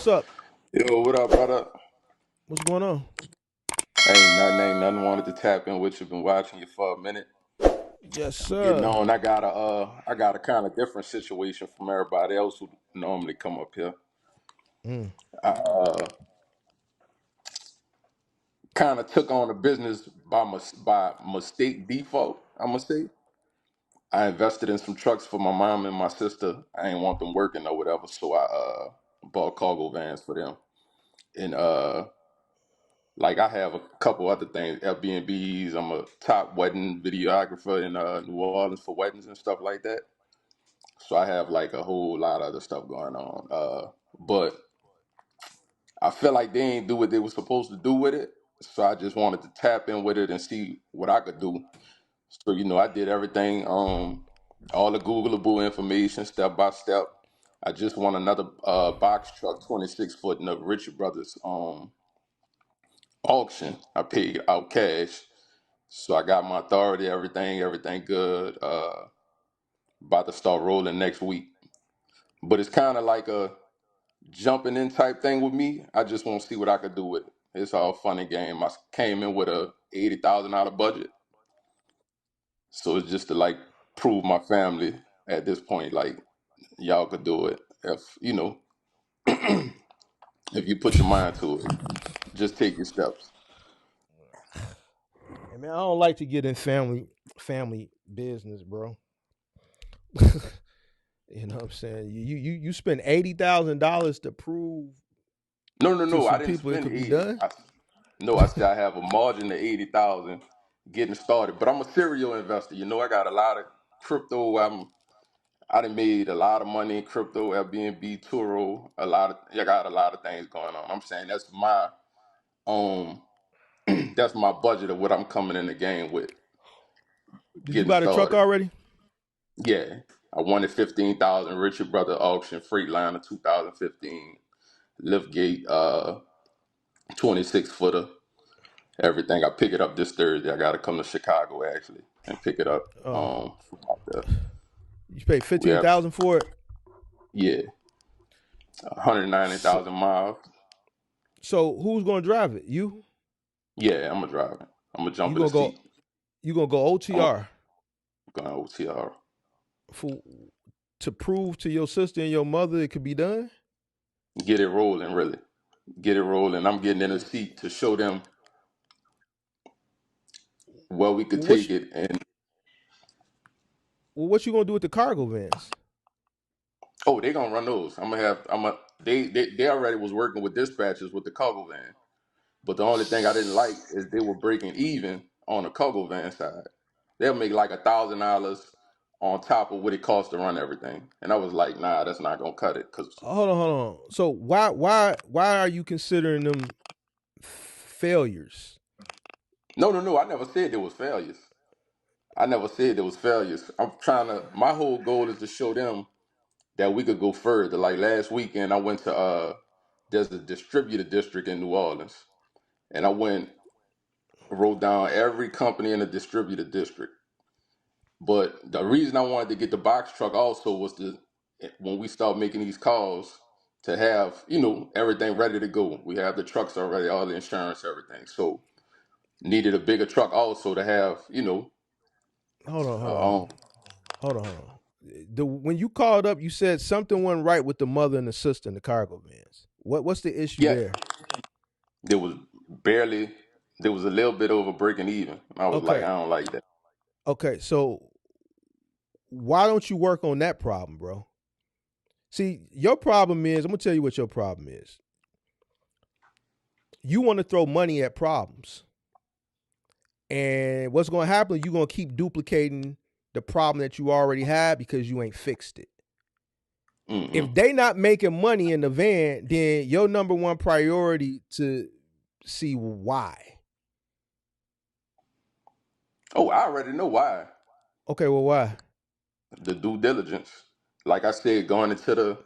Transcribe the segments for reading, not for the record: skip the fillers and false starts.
What's up? Yo, what up, brother? What's going on? Ain't nothing. Wanted to tap in with you. Been watching you for a minute. Yes, I'm getting sir. on. I got a kind of different situation from everybody else who normally come up here. Mm. Kind of took on a business by mistake default. I'm gonna say I invested in some trucks for my mom and my sister. I ain't want them working or whatever, so I bought cargo vans for them. And like I have a couple other things, Airbnbs. I'm a top wedding videographer in New Orleans for weddings and stuff like that. So I have like a whole lot of other stuff going on. But I feel like they ain't do what they were supposed to do with it. So I just wanted to tap in with it and see what I could do. So I did everything, all the Googleable information, step by step. I just won another box truck, 26 foot in the Richard Brothers auction. I paid out cash. So I got my authority, everything good. About to start rolling next week. But it's kind of like a jumping in type thing with me. I just want to see what I could do with it. It's all fun and game. I came in with a $80,000 budget, so it's just to like prove my family at this point, like y'all could do it if if you put your mind to it. Just take your steps. Hey, man, I don't like to get in family business, bro. You know what I'm saying? You spend $80,000 to prove No, no, to no. I some didn't people it spend could be 80. done. No, I said I have a margin of 80,000 getting started. But I'm a serial investor. I got a lot of crypto. I done made a lot of money in crypto, Airbnb, Turo, I got a lot of things going on. I'm saying that's my um that's my budget of what I'm coming in the game with, Did you getting buy the truck started. already? Yeah. I won at 15,000 Richard Brother auction, Freightliner 2015, liftgate 26 footer, everything. I pick it up this Thursday. I gotta come to Chicago actually and pick it up. Oh, From out there. you paid We have 15,000 for it. yeah, So, 190,000 miles. so who's gonna drive it? You? Yeah, I'm gonna drive it. I'm gonna You jump in the gonna go? seat. You gonna go I'm OTR going OTR. for to prove to your sister and your mother it could be done? Get it rolling, really. Get it rolling. I'm getting in the seat to show them where we could Well, what take you, it. And well, what you gonna do with the cargo vans? oh, they gonna run those. I'm gonna have. I'm a. They already was working with dispatchers with the cargo van. But the only thing I didn't like is they were breaking even on the cargo van side. They'll make like $1,000 on top of what it costs to run everything. And I was like, nah, that's not gonna cut it. Cause Hold on. So why are you considering them failures? no, no, no. I never said there was failures. I never said there was failures. I'm trying to. My whole goal is to show them that we could go further. Like last weekend, I went to there's a distributor district in New Orleans, and I wrote down every company in the distributor district. But the reason I wanted to get the box truck also was to when we start making these calls to have everything ready to go. We have the trucks already, all the insurance, everything. So needed a bigger truck also to have Hold on, hold on, uh, um, hold on. When you called up, you said something went right with the mother and the sister in the cargo vans. What's the issue yeah, there? there was barely there was a little bit over breaking even. I was like, Okay, I don't like that. okay. So why don't you work on that problem, bro? See, your problem is I'm gonna tell you what your problem is. You want to throw money at problems. And what's going to happen, you're going to keep duplicating the problem that you already had because you ain't fixed it. Mm-mm. If they not making money in the van, then your number one priority to see why. Oh, I already know why. Okay, well, why? The due diligence. Like I said, going into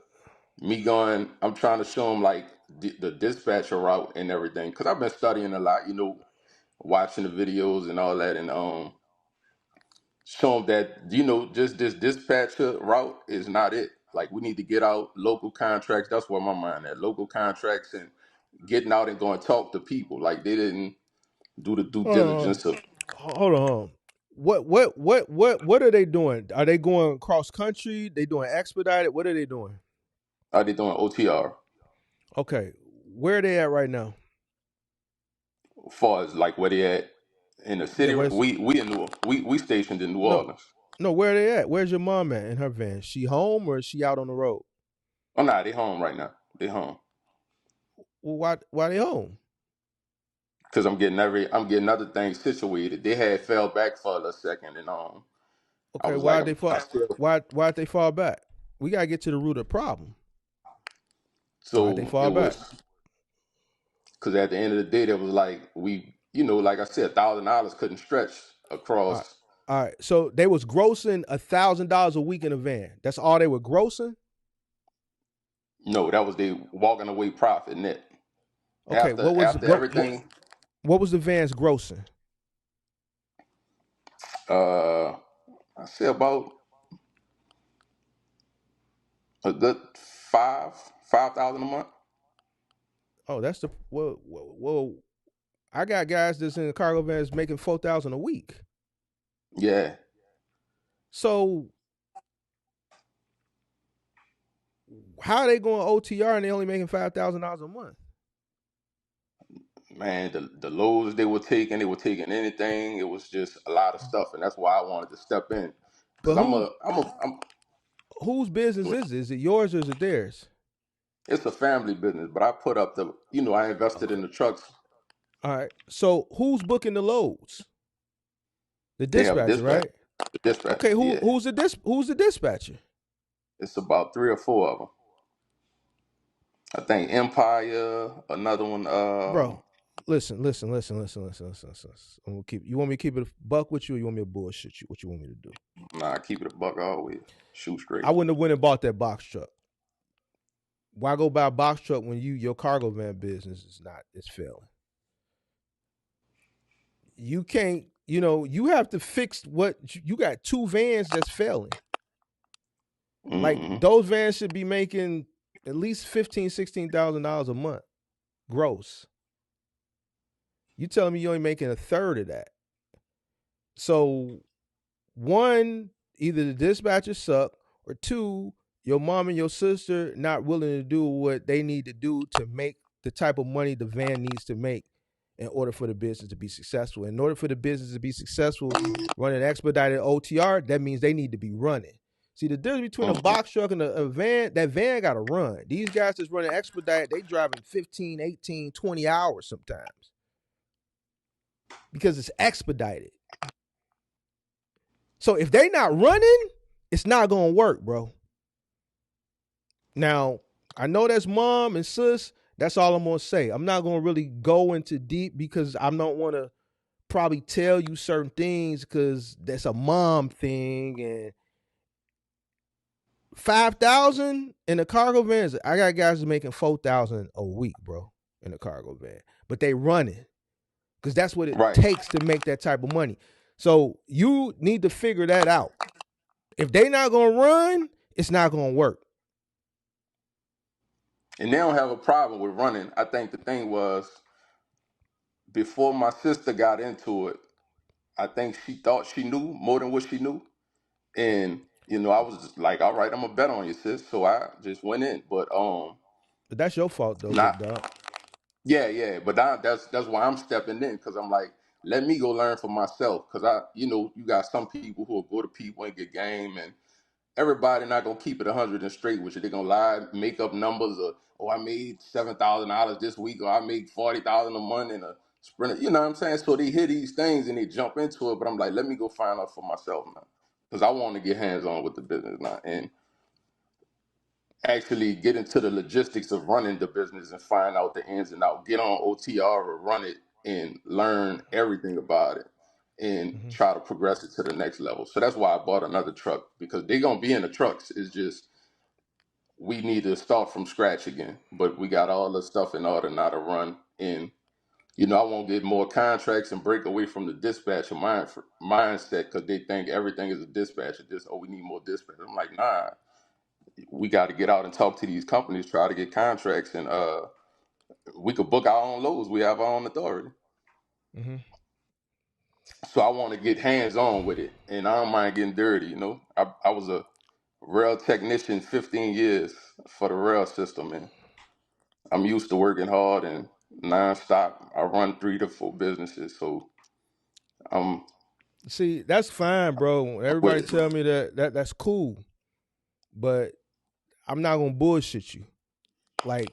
I'm trying to show them like the dispatcher route and everything. Cause I've been studying a lot, watching the videos and all that, and show them that just this dispatcher route is not it. Like we need to get out local contracts. That's where my mind at. Local contracts and getting out and going to talk to people. Like they didn't do the due Hold on, diligence of hold on. What are they doing? Are they going cross country? They doing expedited? What are they doing? are they doing OTR Okay, where are they at right now? as far as like where they at in the Yeah, city. where's We stationed in New no Orleans. no where are they at? Where's your mom at in her van? She home or is she out on the road? Oh nah, they home right now. They home. Well, why they home? Cause I'm getting other things situated. They had fell back for a second, and I Okay, was like, I still. why'd they fall back? We gotta get to the root of the problem. Why'd they So it fall back? was because at the end of the day, there was like like I said, $1,000 couldn't stretch All right. across. All right. So they was grossing $1,000 a week in a van. That's all they were grossing? No, that was they walking away profit net Okay, after everything. what was the van's grossing? Uh, I say about a good 5,000 a month. Oh, that's the well I got guys that's in the cargo vans making 4,000 a week. Yeah, So how are they going OTR and they only making $5,000 a month? man, the loads they were taking anything. It was just a lot of stuff, and that's why I wanted to step in because But I'm. whose business is it? Is it yours or is it theirs? It's a family business, but I put up I invested Okay. in the trucks. All right. So who's booking the loads? The They have a dispatcher, dispatch. right? The Okay, dispatchers, yeah. who's the dispatcher? It's about three or four of them. I think Empire, another one. Bro, listen. I'm gonna keep. You want me to keep it a buck with you, or you want me to bullshit you? What you want me to do? Nah, keep it a buck always. Shoot straight. I wouldn't have went and bought that box truck. Why go buy a box truck when your cargo van business is not it's failing? You can't. You have to fix what you got. Two vans that's failing. Like Mm-hmm. those vans should be making at least $16,000 a month gross. You telling me you're only making a third of that? So one, either the dispatchers suck, or two, your mom and your sister not willing to do what they need to do to make the type of money the van needs to make in order for the business to be successful. In order for the business to be successful, running expedited OTR, that means they need to be running. See, the difference between a Mm-hmm. box truck and a van, that van got to run. These guys that's running expedite, they driving 15, 18, 20 hours sometimes because it's expedited. So if they not running, it's not gonna work, bro. Now, I know that's mom and sis. That's all I'm gonna say. I'm not gonna really go into deep because I don't want to probably tell you certain things because that's a mom thing. And 5,000 in the cargo vans, I got guys making 4,000 a week, bro, in the cargo van, but they running because that's what it Right. takes to make that type of money. So you need to figure that out. If they not gonna run, it's not gonna work. And they don't have a problem with running. I think the thing was before my sister got into it, I think she thought she knew more than what she knew. And I was just like, all right, I'm gonna bet on you, sis. So I just went in. But But that's your fault though, big not dog. yeah. But that's why I'm stepping in because I'm like, let me go learn for myself. Because you got some people who will go to people and get game, and everybody not gonna keep it 100 and straight with you. They're gonna lie, make up numbers of, oh, I made $7,000 this week, or I made 40,000 a month in a sprint. You know what I'm saying? So they hear these things and they jump into it. But I'm like, let me go find out for myself now, because I want to get hands on with the business now and actually get into the logistics of running the business and find out the ins and outs. Get on OTR or run it and learn everything about it and Mm-hmm. try to progress it to the next level. So that's why I bought another truck, because they're gonna be in the trucks. It's just we need to start from scratch again. But we got all the stuff in order now to run. And I won't get more contracts and break away from the dispatcher mindset because they think everything is a dispatcher. Just we need more dispatch. I'm like, nah. we got to get out and talk to these companies, try to get contracts, and we could book our own loads. We have our own authority. Mm-hmm. So I want to get hands on with it, and I don't mind getting dirty. I was a rail technician 15 years for the rail system, and I'm used to working hard and nonstop. I run 3 to 4 businesses, so I'm See, that's fine, bro. with Everybody it. tell me that's cool, but I'm not gonna bullshit you. Like,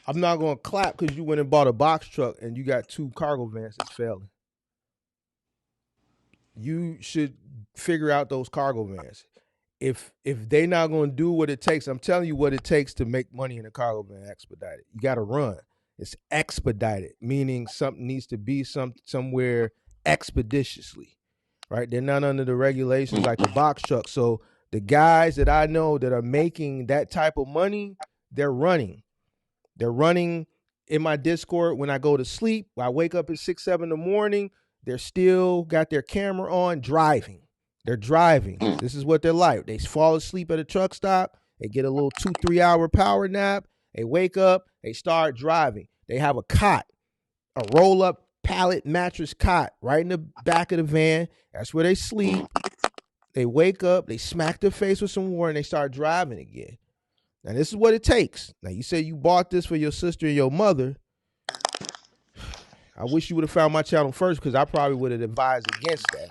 I'm not gonna clap because you went and bought a box truck and you got 2 cargo vans that's failing. You should figure out those cargo vans. If they not gonna do what it takes, I'm telling you what it takes to make money in a cargo van expedited. You got to run. It's expedited, meaning something needs to be somewhere expeditiously, right? They're not under the regulations like the box truck. So the guys that I know that are making that type of money, they're running. They're running in my Discord when I go to sleep. I wake up at 6, 7 in the morning. They're still got their camera on, driving. They're driving. This is what they're like. They fall asleep at a truck stop. They get a little 2-3 hour power nap. They wake up. They start driving. They have a cot, a roll up pallet mattress cot right in the back of the van. That's where they sleep. They wake up. They smack their face with some water and they start driving again. Now, this is what it takes. Now, you say you bought this for your sister and your mother. I wish you would have found my channel first because I probably would have advised against that.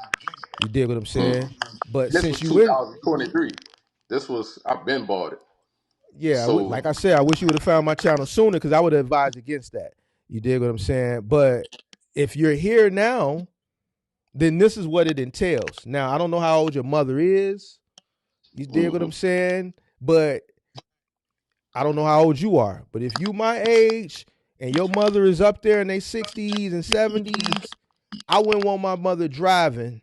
You dig what I'm saying? But This since was you in, 2023. I've been bought it. yeah, So like I said, I wish you would have found my channel sooner because I would have advised against that. You dig what I'm saying? But if you're here now, then this is what it entails. Now, I don't know how old your mother is. You dig what I'm saying? But I don't know how old you are. But if you my age and your mother is up there in their 60s and 70s, I wouldn't want my mother driving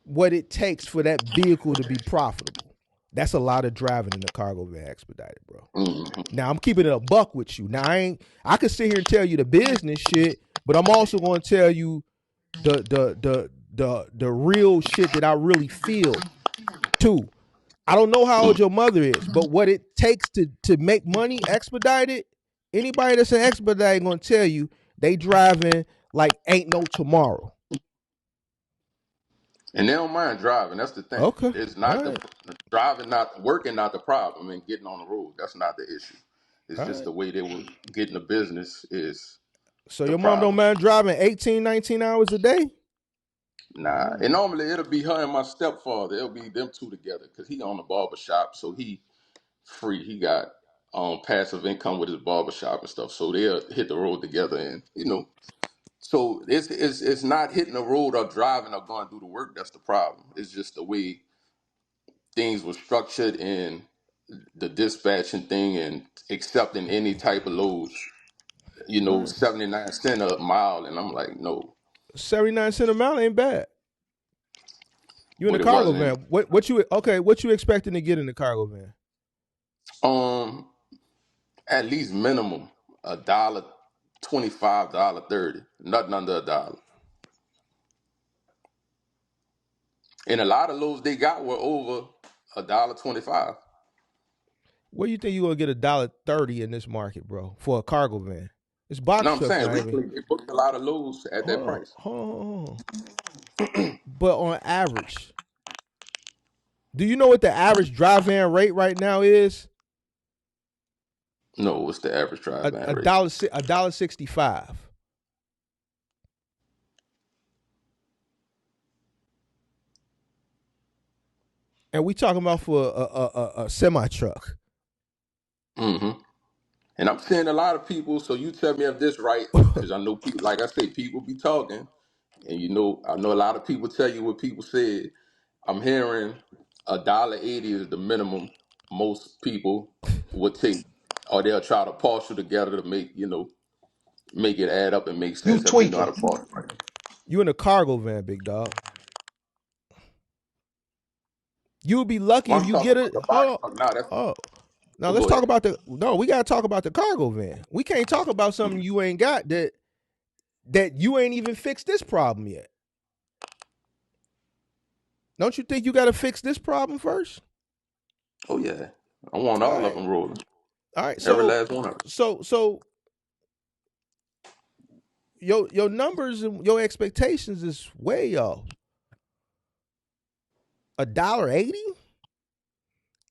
what it takes for that vehicle to be profitable. That's a lot of driving in a cargo van expedited, bro. Now I'm keeping it a buck with you. Now I could sit here and tell you the business shit, but I'm also going to tell you the real shit that I really feel too. I don't know how old your mother is, but what it takes to make money expedited, anybody that's an expedited going to tell you they driving like ain't no tomorrow. and they don't mind driving. That's the thing. Okay. It's All not the right. driving, not working, not the problem, and getting on the road. That's not the issue. It's All just right. the way they were getting the business is So the your mom don't problem. mind driving 18, 19 hours a day? Nah, and normally it'll be her and my stepfather. It'll be them two together because he own a barber shop, so he free. He got passive income with his barber shop and stuff. So they'll hit the road together, and so it's not hitting the road or driving or going through the work. That's the problem. It's just the way things were structured and the dispatching thing and accepting any type of loads. All right. 79 cents a mile, and I'm like, no, 79 cents a mile ain't bad. You in a but it cargo wasn't. van. What you expecting to get in the cargo van? Um, at least minimum $1, $25, $30, nothing under $1. And a lot of loads they got were over $1.25. What do you think you gonna get $1.30 in this market, bro, for a cargo van? It's box No, I'm trucks, saying not even. recently they booked a lot of loads at that Hold on, price. hold on. But on average, do you know what the average dry van rate right now is? No, what's the average drive A, van a rate? dollar $1.65. And we talking about for a semi truck. Mm-hmm. And I'm seeing a lot of people. So you tell me if this right, because I know people. Like I say, people be talking, and I know a lot of people tell you what people said. I'm hearing $1.80 is the minimum most people would take, or they'll try to parcel together to make it add up and make You sense if they know how tweaking. to parcel. Right? You in a cargo van, big dog. You would be lucky Well, if I'm you talking get about it. the box Hold truck. Now that's on. Oh, now let's go talk ahead. about the. No, we gotta talk about the cargo van. We can't talk about something you ain't got that you ain't even fixed this problem yet. Don't you think you got to fix this problem first? Oh yeah, I want All all of right. them rolling. All right. Every last one of them. So your numbers and your expectations is way off. $1.80?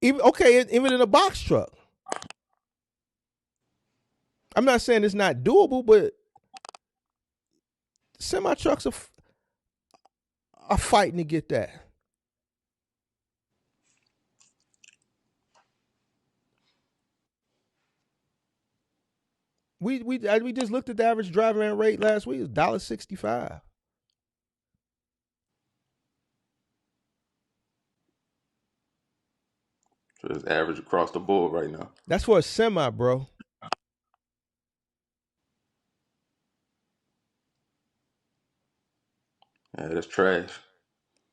Even okay, even in a box truck. I'm not saying it's not doable, but semi trucks are fighting to get that. We just looked at the average driving rate last week. It was $1.65. So it's average across the board right now. That's for a semi, bro. Yeah, that's trash.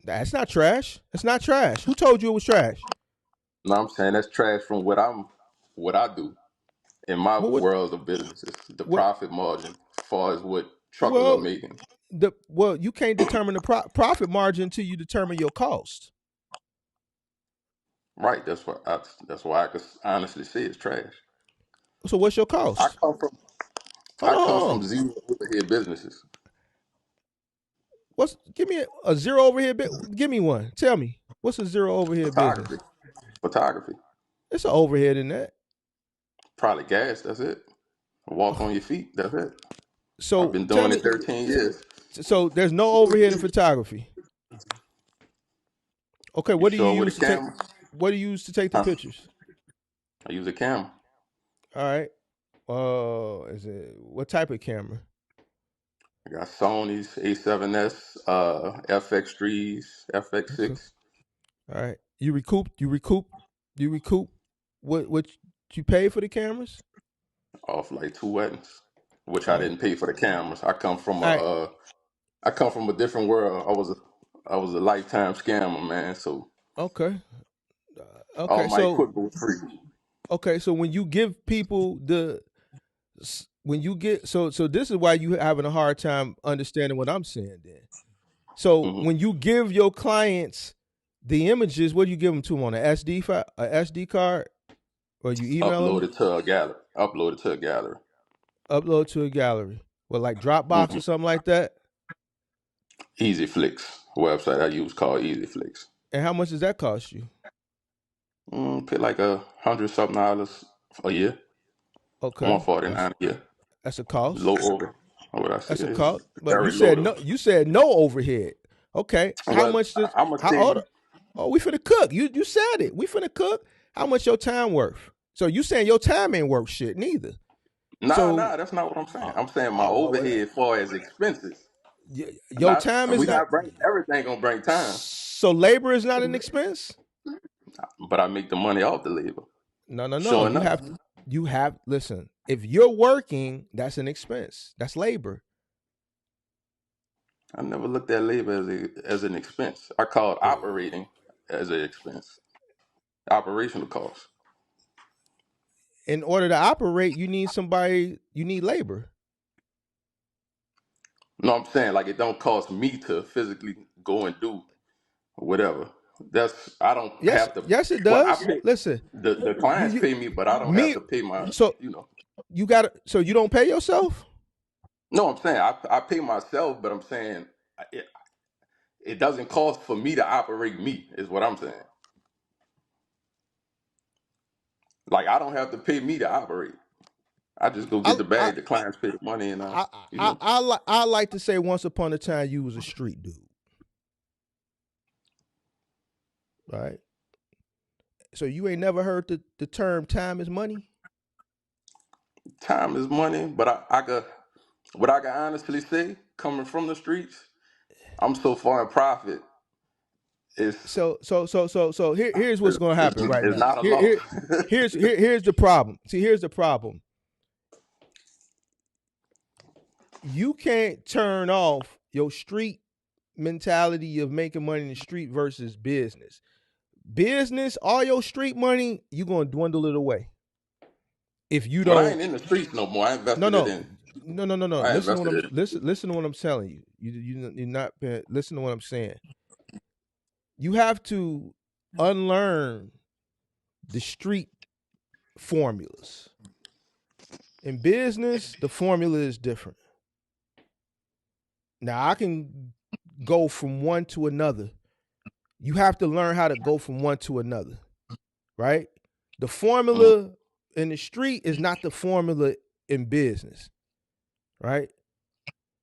That's not trash. It's not trash. Who told you it was trash? No, I'm saying that's trash from what I do in my What would world of businesses. The what? profit margin, as far as what truckers are Well, making. you can't determine the profit margin until you determine your cost. Right. That's why I could honestly say it's trash. So what's your I cost? come from Hold I on, come hold from on. zero overhead businesses. Give me a zero overhead bit? Give me one. Tell me what's a zero overhead Photography. business? Photography. It's an overhead in that. Probably gas, that's it. Walk on your feet, that's it. I've So been tell doing it me. 13 years. So there's no overhead in photography. Okay, You what do you show up with a use to take? camera? What do you use to take the Huh? pictures? I use a camera. All right. Is it what type of camera? I got Sony's A7S, FX3s, Okay. FX6, All right. You recoup. What you pay for the cameras? off like two weddings, which I All right. didn't pay for the cameras. All right. I come from a different world. I was a lifetime scammer, man. So Okay. all Okay. my So equipment was free. okay. So when you give people when you get so this is why you having a hard time understanding what I'm saying. Then so Hmm. when you give your clients the images, what do you give them to them on a SD card, or you email them? Uploaded to a gallery. Uploaded to a gallery. Upload to a gallery, well, like Dropbox Hmm. or something like that. Easy Flicks, website I use called Easy Flicks. And how much does that cost you? Pay like $100 something a year. Okay, 149 a year. that's a cost. Low over. What I say That's a is cost. But you very low said though. no. You said no overhead. Okay, how Well, much does I'm gonna how? say Oh, we finna cook. You said it. We finna cook. How much your time worth? So you saying your time ain't worth shit neither. nah, So, that's not what I'm saying. I'm saying my well, overhead as far as expenses. your Not time is we not. not bring everything gonna bring time, So labor is not an expense. but I make the money off the labor. No, no, no. Showing up. You have. Listen. If you're working, that's an expense. That's labor. I never looked at labor as an expense. I called Eh, operating as an expense. Operational cost. In order to operate, you need somebody. You need labor. No, I'm saying like it don't cost me to physically go and do whatever. That's I don't Yes, have to. yes, it Well, I does. pay Listen, the you clients you pay me, but I don't have me. to pay my. So You know. you got to. So you don't pay yourself. No, I'm saying I pay myself, but I'm saying it, it doesn't cost for me to operate me. Is what I'm saying. Like I don't have to pay me to operate. I just go get I the I bag. The clients pay the money, and I you know. I like to say once upon a time you was a street dude, right? So you ain't never heard the term time is money. Time is money, but I could what I can honestly say, coming from the streets, I'm so far in profit. It's So here's what's gonna happen right it's now. not a loss. Here's the problem. See, here's the problem. You can't turn off your street mentality of making money in the street versus business. Business, all your street money, you gonna dwindle it away. If you But I don't, ain't in the streets no more. I no, invested it no, in. no. I Listen to what invested I'm it. listen. Listen to what I'm telling you. You're not listen to what I'm saying. you have to unlearn the street formulas. In business, the formula is different. Now I can go from one to another. You have to learn how to go from one to another, right? The Mm, formula in the street is not the formula in business, right?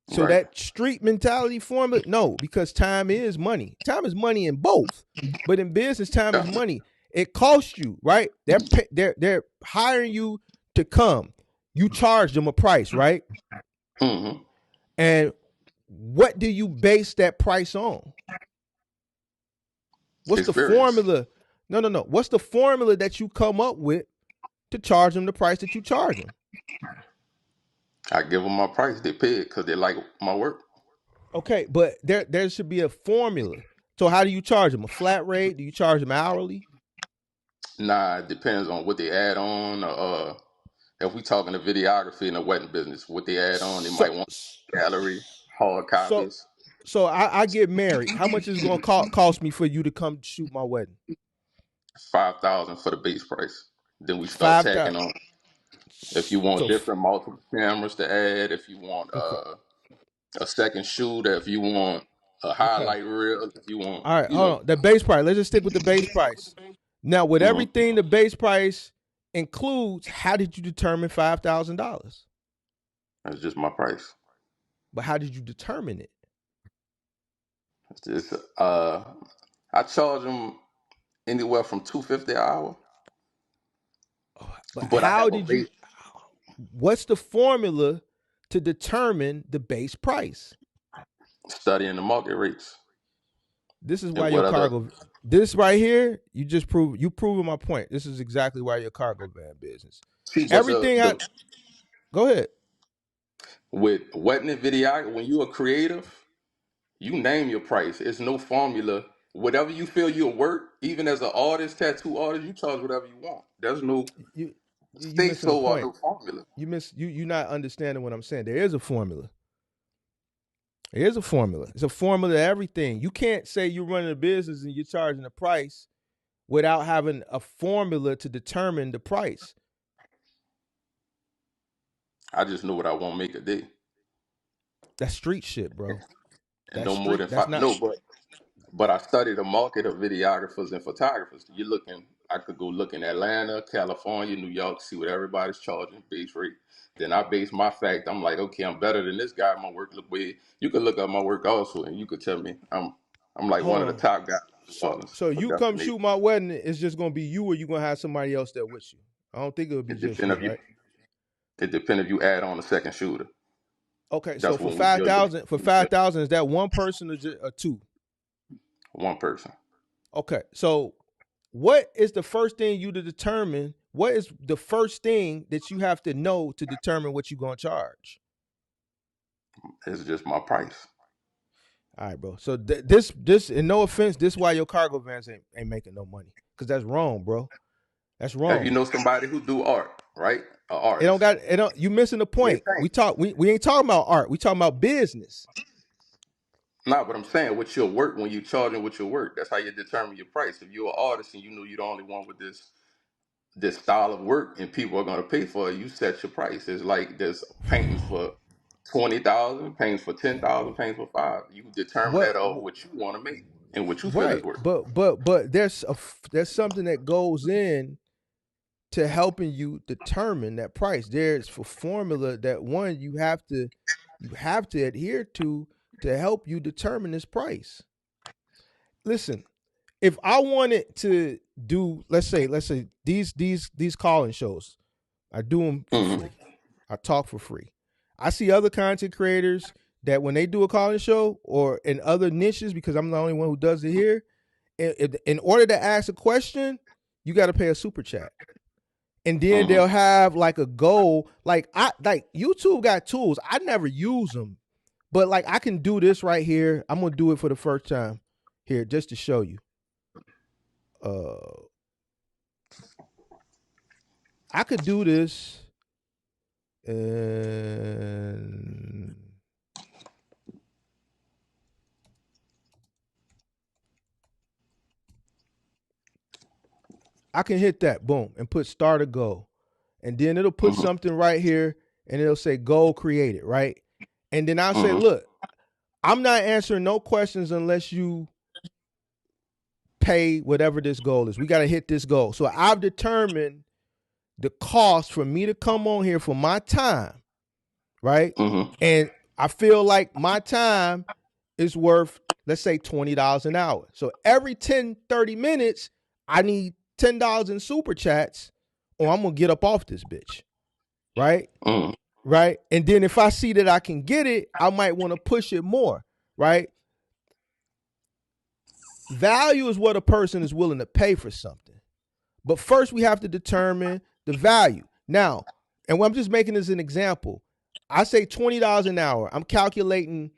So right. that street mentality formula, no, because time is money. Time is money in both, but in business, time is Definitely. money. It costs you, right? They're hiring you to come. You charge them a price, right? Hmm. And what do you base that price on? What's the Experience. formula? No, no, no. What's the formula that you come up with to charge them the price that you charge them? I give them my price. They pay it because they like my work. Okay, but there should be a formula. So how do you charge them? A flat rate? Do you charge them hourly? Nah, it depends on what they add on. If we talking the videography in the wedding business, what they add on, they might So want gallery, hard so copies, I get married. How much is it gonna cost me for you to come shoot my wedding? 5,000 for the base price. Then we start 5,000. tacking on. If you want So different multiple cameras to add, if you want okay, a second shooter, if you want a okay. highlight reel, if you want, All right, hold on. The base price. Let's just stick with the base price. Now, with mhm, everything the base price includes, how did you determine $5,000? that's just my price. But how did you determine it? It's just, I charge them anywhere from 250 an hour, But but I how have a did you? base What's the formula to determine the base price? studying the market rates This is why and your what other. cargo. This right here, you proving my point. This is exactly why your cargo van business. See, but Everything I the go ahead. with wedding and video, when you're a creative, you name your price. It's no formula. Whatever you feel you'll work, even as an artist, tattoo artist, you charge whatever you want. There's no You you say missing the so or point. no formula. You not understanding what I'm saying. There is a formula. There is a formula. It's a formula to everything. You can't say you're running a business and you're charging a price without having a formula to determine the price. I just know what I want to make a day. That's street shit, bro. And That's no more street. than That's five. not. No, but I studied the market of videographers and photographers. You're looking, I could go look in Atlanta, California, New York, see what everybody's charging base rate. Then I base my fact. I'm like, okay, I'm better than this guy. My work look way. You could look up my work also, and you could tell me I'm like one Hold of the on. top guys in New So Orleans so for you come destination. shoot my wedding, it's just gonna be you, or you gonna have somebody else there with you. I don't think it'll be It just depends you, if you right? it depends if you add on a second shooter. Okay, so That's when we build it. for 5,000, is that one person or two? One person. Okay, so what is the first thing you to determine? What is the first thing that you have to know to determine what you're gonna charge? It's just my price. All right, bro. So this, and no offense, this why your cargo vans ain't making no money, because that's wrong, bro. That's If you wrong. know somebody who do art, right? An It don't artist. got it don't. You missing the They point. paint. We ain't talking about art. We talking about business. Nah, but I'm saying with your work, when you charging with your work, that's how you determine your price. If you're an artist and you know you're the only one with this style of work and people are gonna pay for it, you set your price. It's like there's paintings for 20,000, paintings for 10,000, paintings for five. You determine What that of what you want to make and what you feel is right? worth. But there's something that goes in to helping you determine that price. There's a formula that one you have to adhere to help you determine this price. Listen, if I wanted to do, let's say these calling shows, I do them for Hmm. free. I talk for free. I see other content creators that when they do a calling show or in other niches, because I'm the only one who does it here, in order to ask a question, you got to pay a super chat. And then Hmm. they'll have like a goal. Like YouTube got tools. I never use them. But like I can do this right here. I'm gonna do it for the first time here just to show you. Uh I could do this and I can hit that, boom, and put start a goal. And then it'll put something right here and it'll say goal created, right? And then I'll say, look, I'm not answering no questions unless you pay whatever this goal is. We got to hit this goal. So I've determined the cost for me to come on here for my time, right? And I feel like my time is worth, let's say, $20 an hour. So every 10, 30 minutes, I need $10 in super chats or I'm going to get up off this bitch, right? Right? And then if I see that I can get it, I might want to push it more, right? Value is what a person is willing to pay for something. But first we have to determine the value. Now, and I'm just making this an example. I say $20 an hour. I'm calculating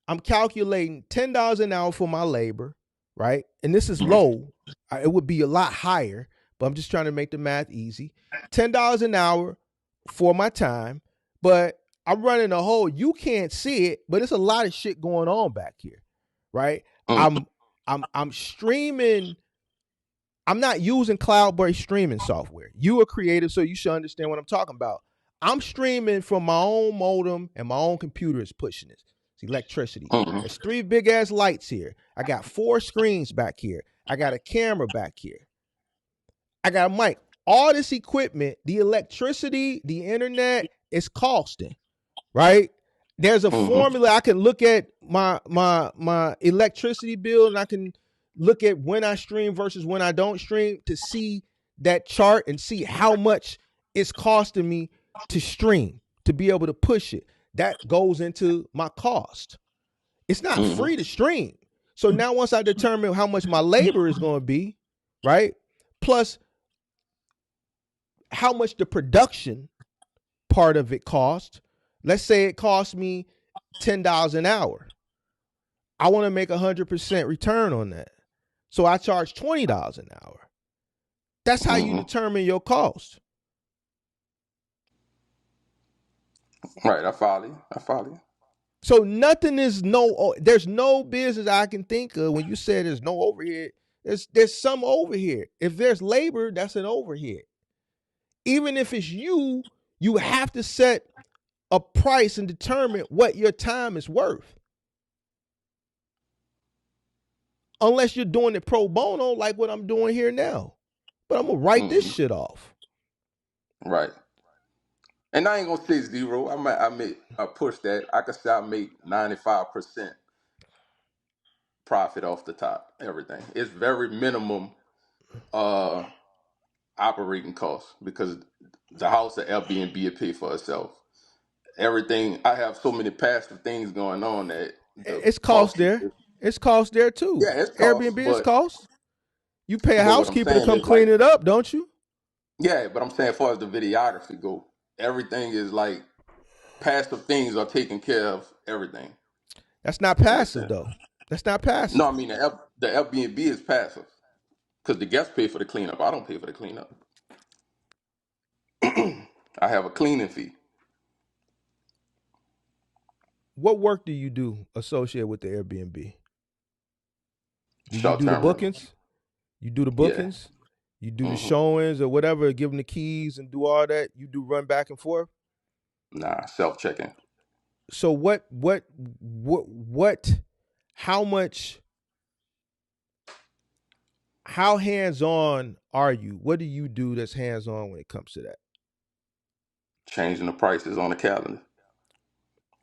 $10 an hour for my labor, right? And this is low. It would be a lot higher, but I'm just trying to make the math easy. $10 an hour for my time, but I'm running a whole, you can't see it, but it's a lot of shit going on back here, right? I'm streaming. I'm not using cloud-based streaming software. You are creative, so you should understand what I'm talking about. I'm streaming from my own modem and my own computer is pushing this. It's electricity. There's 3 big ass lights here. I got 4 screens back here. I got a camera back here. I got a mic. All this equipment, the electricity, the internet is costing, right? There's a formula. I can look at my electricity bill and I can look at when I stream versus when I don't stream to see that chart and see how much it's costing me to stream, to be able to push it. That goes into my cost. It's not free to stream. So now once I determine how much my labor is going to be, right? Plus how much the production part of it costs. Let's say it costs me $10 an hour. I want to make 100% return on that. So I charge $20 an hour. That's how you determine your cost. Right, I follow you. So nothing is there's no business I can think of when you say there's no overhead. There's some overhead. If there's labor, that's an overhead. Even if it's you have to set a price and determine what your time is worth. Unless you're doing it pro bono like what I'm doing here now. But I'm going to write this shit off. Right. And I ain't gonna say zero. I push that. I could say I make 95% profit off the top. Everything. It's very minimum operating costs because the house at Airbnb will pay for itself. Everything, I have so many passive things going on that the It's cost cost there. is, It's cost there too. yeah, it's cost, Airbnb is cost. You pay a but what I'm housekeeper to saying come is like, clean it up, don't you? yeah, but I'm saying as far as the videography go, everything is like passive things are taking care of everything. That's not Makes passive sense. though. That's not passive. No, I mean the Airbnb is passive because the guests pay for the cleanup. I don't pay for the cleanup. I have a cleaning fee. What work do you do associated with the Airbnb? Do you Short do the term rental. bookings? You do the Yeah. bookings? You do the showings or whatever, give them the keys and do all that? You do run back and forth? Nah, self checking. So how much, how hands-on are you? What do you do that's hands-on when it comes to that? Changing the prices on the calendar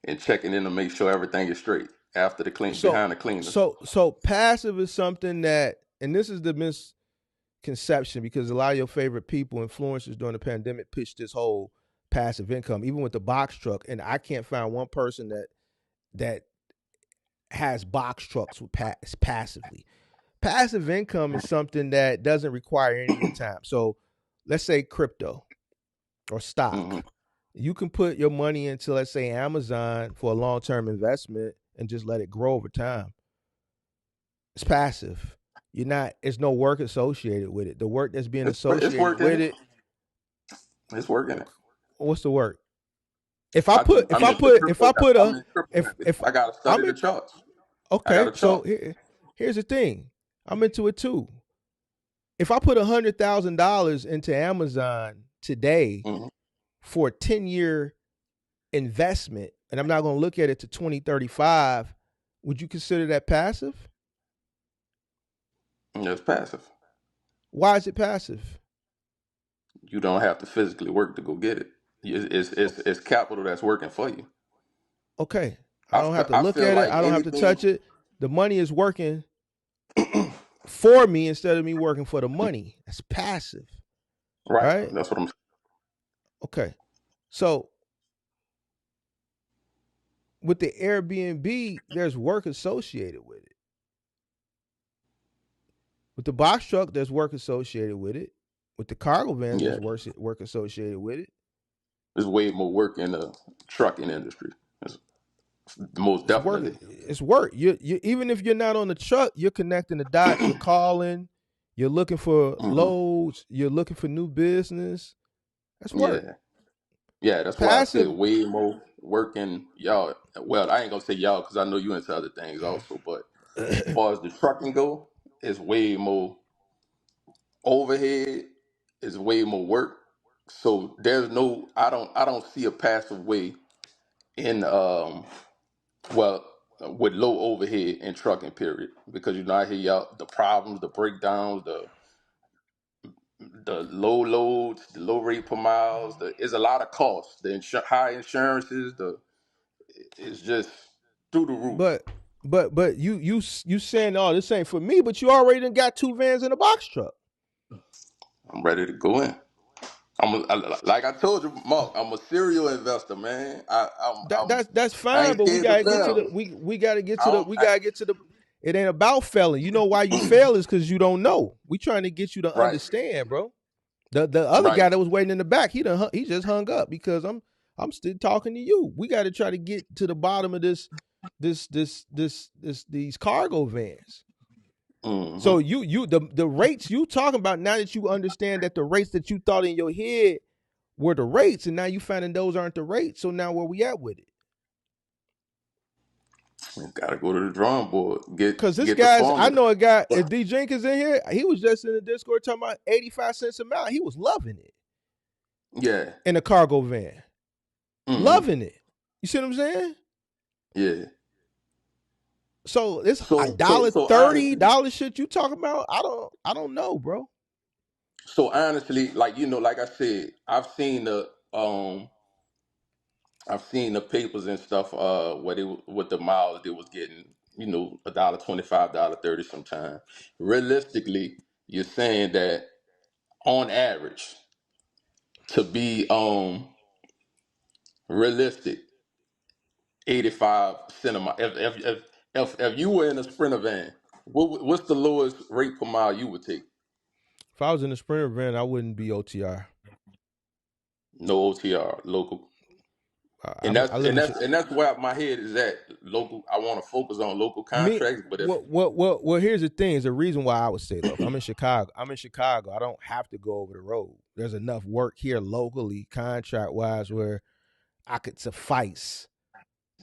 and checking in to make sure everything is straight after the clean So behind the cleaners. so passive is something that, and this is the misconception because a lot of your favorite people, influencers during the pandemic, pitched this whole passive income, even with the box truck. And I can't find one person that has box trucks with passively. Passive income is something that doesn't require any of your time. So let's say crypto or stock. You can put your money into, let's say, Amazon for a long-term investment and just let it grow over time. It's passive. There's no work associated with it. The work that's being It's associated working. with it. It's working. What's the work? If I'm in crypto. I gotta study the charts. I okay, got a so chart. here's the thing. I'm into it too. If I put $100,000 into Amazon today Mm-hmm. for a 10-year investment, and I'm not going to look at it to 2035, would you consider that passive? That's passive. Why is it passive? You don't have to physically work to go get it. It's capital that's working for you. Okay. I don't have to I look feel at it. like I don't have to anything. touch it. The money is working for me instead of me working for the money. That's passive, Right. right? That's what I'm. Okay. So with the Airbnb, there's work associated with it. With the box truck, there's work associated with it. With the cargo vans, Yeah. there's work associated with it. There's way more work in the trucking industry. It's most It's work. definitely. It's work. You even if you're not on the truck, you're connecting the dots. You're calling. You're looking for Hmm. loads. You're looking for new business. That's work. Yeah. Yeah. That's why I said Passive. way more work in y'all. Well, I ain't gonna say y'all because I know you into other things also. But as far as the trucking go, it's way more overhead. It's way more work. So there's no. I don't see a passive way in well, with low overhead in trucking, period. Because I hear y'all the problems, the breakdowns, the low loads, the low rate per miles. It's a lot of costs. The high insurances, it's just through the roof. but but you saying, oh, this ain't for me, but you already done got two vans in a box truck. I'm ready to go in. Like I told you, Mark. I'm a serial investor, man. That's I fine, ain't but we scared to gotta get to the fail. we gotta get I to the don't. we gotta get to the. It ain't about failing. You know why you fail is because you don't know. We trying to get you to Right, understand, bro. The other right. guy that was waiting in the back, he just hung up because I'm still talking to you. We got to try to get to the bottom of these cargo vans. Hmm. So the rates you talking about, now that you understand that the rates that you thought in your head were the rates, and now you finding those aren't the rates. So now where we at with it? Gotta go to the drawing board. Because this Get the guy's, I formula. know a guy, D Jenkins in here. He was just in the Discord talking about 85 cents a mile. He was loving it Yeah. in a cargo van, Hmm. loving it. You see what I'm saying? Yeah. So it's a So dollar so thirty honestly, dollar shit you talking about. I don't know, bro. like I said, um I've seen the papers and stuff where they with the miles they was getting, $1.25, $1.30 sometime. Realistically, you're saying that on average, to be realistic, 85 cent a mile. If you were in a Sprinter van, what's the lowest rate per mile you would take? If I was in a Sprinter van, I wouldn't be OTR. No OTR, local. I, I live in And that's where my head is at. Local. I want to focus on local me. contracts, but if What? Here's the thing: is the reason why I would say local. I'm in Chicago. I don't have to go over the road. There's enough work here locally, contract wise, where I could suffice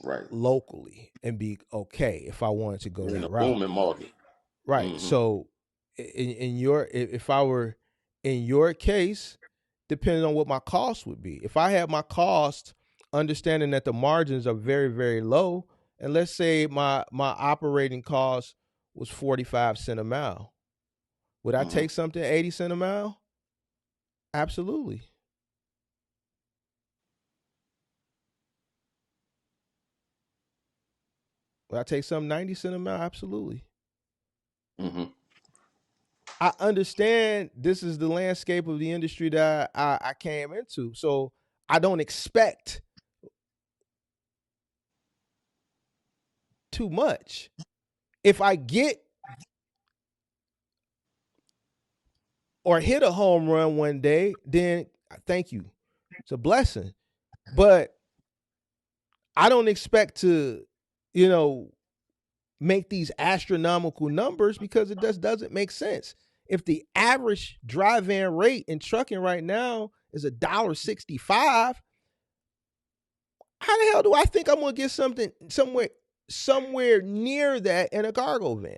right, locally and be okay if I wanted to go we're in that a route. booming market. Right. Hmm. So in your, if I were in your case, depending on what my cost would be. If I had my cost, understanding that the margins are very, very low, and let's say my operating cost was 45 cent a mile, would I Hmm. take something 80 cent a mile? Absolutely. Would I take something 90 cent a mile? Absolutely. Hmm. I understand this is the landscape of the industry that I came into. So I don't expect too much. If I get or hit a home run one day, then thank you. It's a blessing. But I don't expect to, you know, make these astronomical numbers because it just doesn't make sense. If the average drive van rate in trucking right now is $1.65, how the hell do I think I'm gonna get something somewhere near that in a cargo van?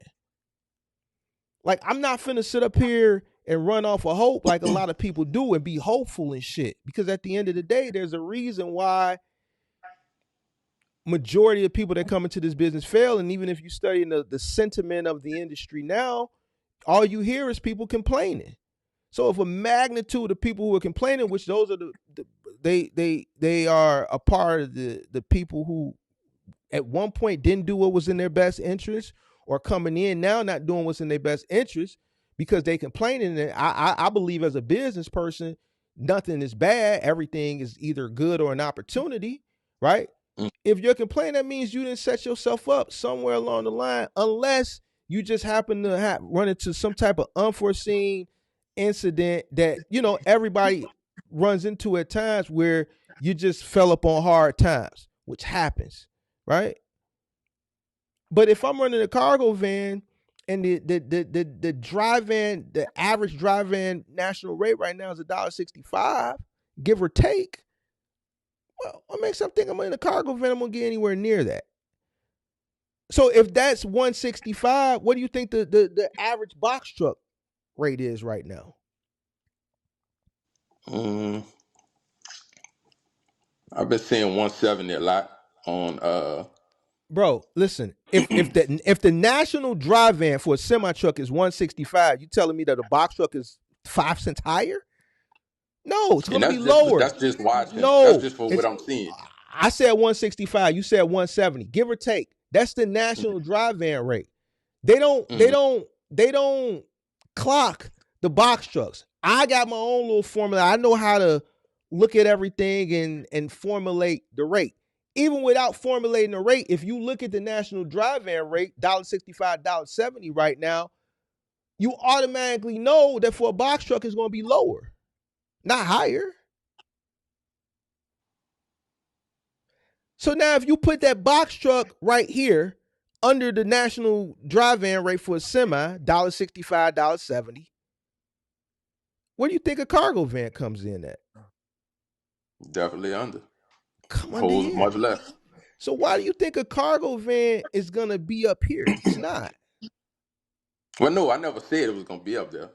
Like, I'm not finna sit up here and run off of hope like a lot of people do and be hopeful and shit. Because at the end of the day, there's a reason why majority of people that come into this business fail. And even if you study the sentiment of the industry now, all you hear is people complaining. So if a magnitude of people who are complaining, which those are they are a part of the people who at one point didn't do what was in their best interest, or coming in now not doing what's in their best interest because they complaining. And I believe as a business person, nothing is bad. Everything is either good or an opportunity, right? Mm. If you're complaining, that means you didn't set yourself up somewhere along the line, unless you just happen to run into some type of unforeseen incident that, you know, everybody runs into at times, where you just fell up on hard times, which happens, right? But if I'm running a cargo van and the drive van, the average drive van national rate right now is $1.65, give or take, well, what makes something I'm in a cargo van, I'm gonna get anywhere near that? So if that's 165, what do you think the average box truck rate is right now? I've been seeing 170 a lot on Bro, listen, if the national drive van for a semi truck is 165, you telling me that a box truck is 5 cents higher? No, it's and gonna be lower. that's just watching. That's No, just for what it's I'm seeing. I said 165, you said 170, give or take. That's the national drive van rate. They don't they Mm-hmm. don't they don't clock the box trucks. I got my own little formula. I know how to look at everything and formulate the rate. Even without formulating the rate, if you look at the national drive van rate, $1.65, $1.70 right now, you automatically know that for a box truck it's going to be lower, not higher. So now if you put that box truck right here under the national drive van rate for a semi, $1.65, $1.70, where do you think a cargo van comes in at? Definitely under. Come under Holds here. much less. So why do you think a cargo van is gonna be up here? It's not. Well, no, I never said it was gonna be up there.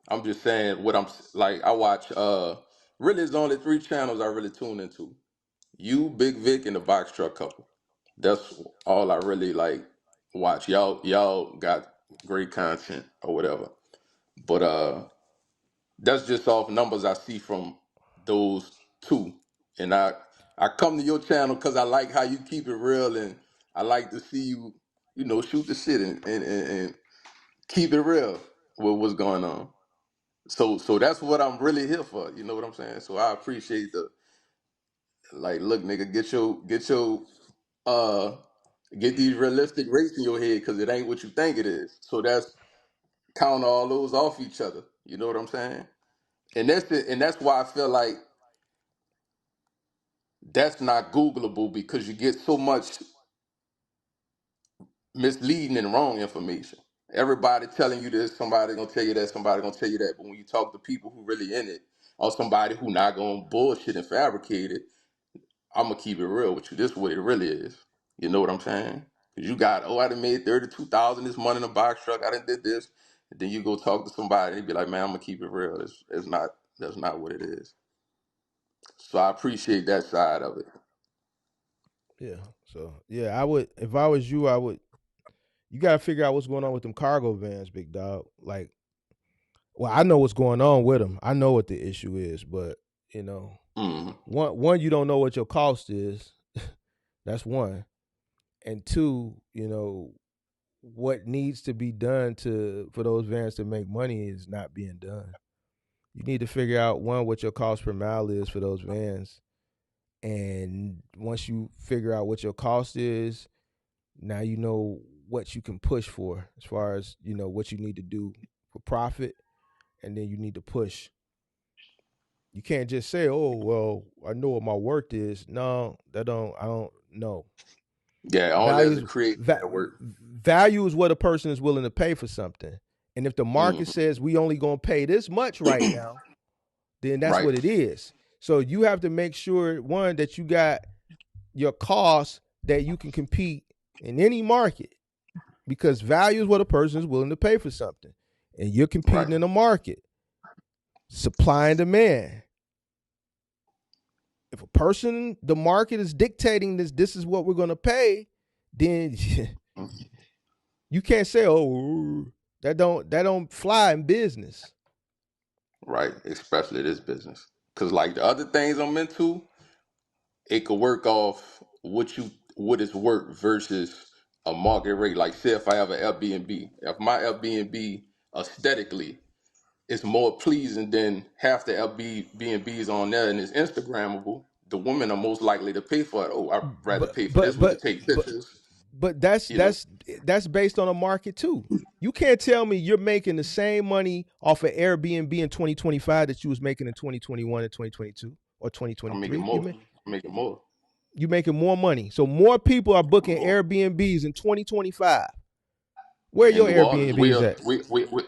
I'm just saying what I'm like. I watch. Really, it's only three channels I really tune into. You, Big Vic, and the Box Truck Couple. That's all I really like watch. Y'all got great content or whatever. But that's just off numbers I see from those two. And I come to your channel because I like how you keep it real, and I like to see you, shoot the shit and keep it real with what's going on. So that's what I'm really here for. You know what I'm saying? So I appreciate the, like, look, nigga, uh get these realistic rates in your head, because it ain't what you think it is. So that's counter all those off each other. You know what I'm saying? And that's why I feel like that's not Googleable, because you get so much misleading and wrong information. Everybody telling you this, somebody gonna tell you that, somebody gonna tell you that. But when you talk to people who really in it, or somebody who not gonna bullshit and fabricate it, I'm gonna keep it real with you. This is what it really is. You know what I'm saying? Cause you got, I done made 32,000 this month in a box truck. I done did this. And then you go talk to somebody, and they be like, man, I'm gonna keep it real. It's not. That's not what it is. So I appreciate that side of it. Yeah. So yeah, I would, if I was you, I would. You got to figure out what's going on with them cargo vans, big dog. Like, well, I know what's going on with them. I know what the issue is, but you know, Mm-hmm. one, you don't know what your cost is. That's one, and two, you know, what needs to be done to for those vans to make money is not being done. You need to figure out, one, what your cost per mile is for those vans, and once you figure out what your cost is, now you know what you can push for, as far as, you know, what you need to do for profit, and then you need to push. You can't just say, "Oh, well, I know what my worth is." No, that don't. I don't know. Yeah, only as a Values creative va- that work. value is what a person is willing to pay for something. And if the market Mm-hmm. says we only gonna pay this much right now, then that's Right. what it is. So you have to make sure, one, that you got your costs that you can compete in any market, because value is what a person is willing to pay for something, and you're Right. competing in a market. Supply and demand. If a person, the market is dictating this is what we're going to pay, then you can't say, oh, that don't fly in business. Right, especially this business. Cause like the other things I'm into, it could work off what is worth versus a market rate. Like say if I have an Airbnb, if my Airbnb aesthetically is more pleasing than half the Airbnbs on there and it's Instagrammable, the women are most likely to pay for it. Oh, I'd rather But pay for this but one to but take but pictures, but that's you know. that's that's based on a market too. You can't tell me you're making the same money off of Airbnb in 2025 that you was making in 2021 and 2022 or I'm making 2023. more. I'm making more. You making more money. So more people are booking Airbnbs in 2025. Where are In your New Orleans, Airbnbs at?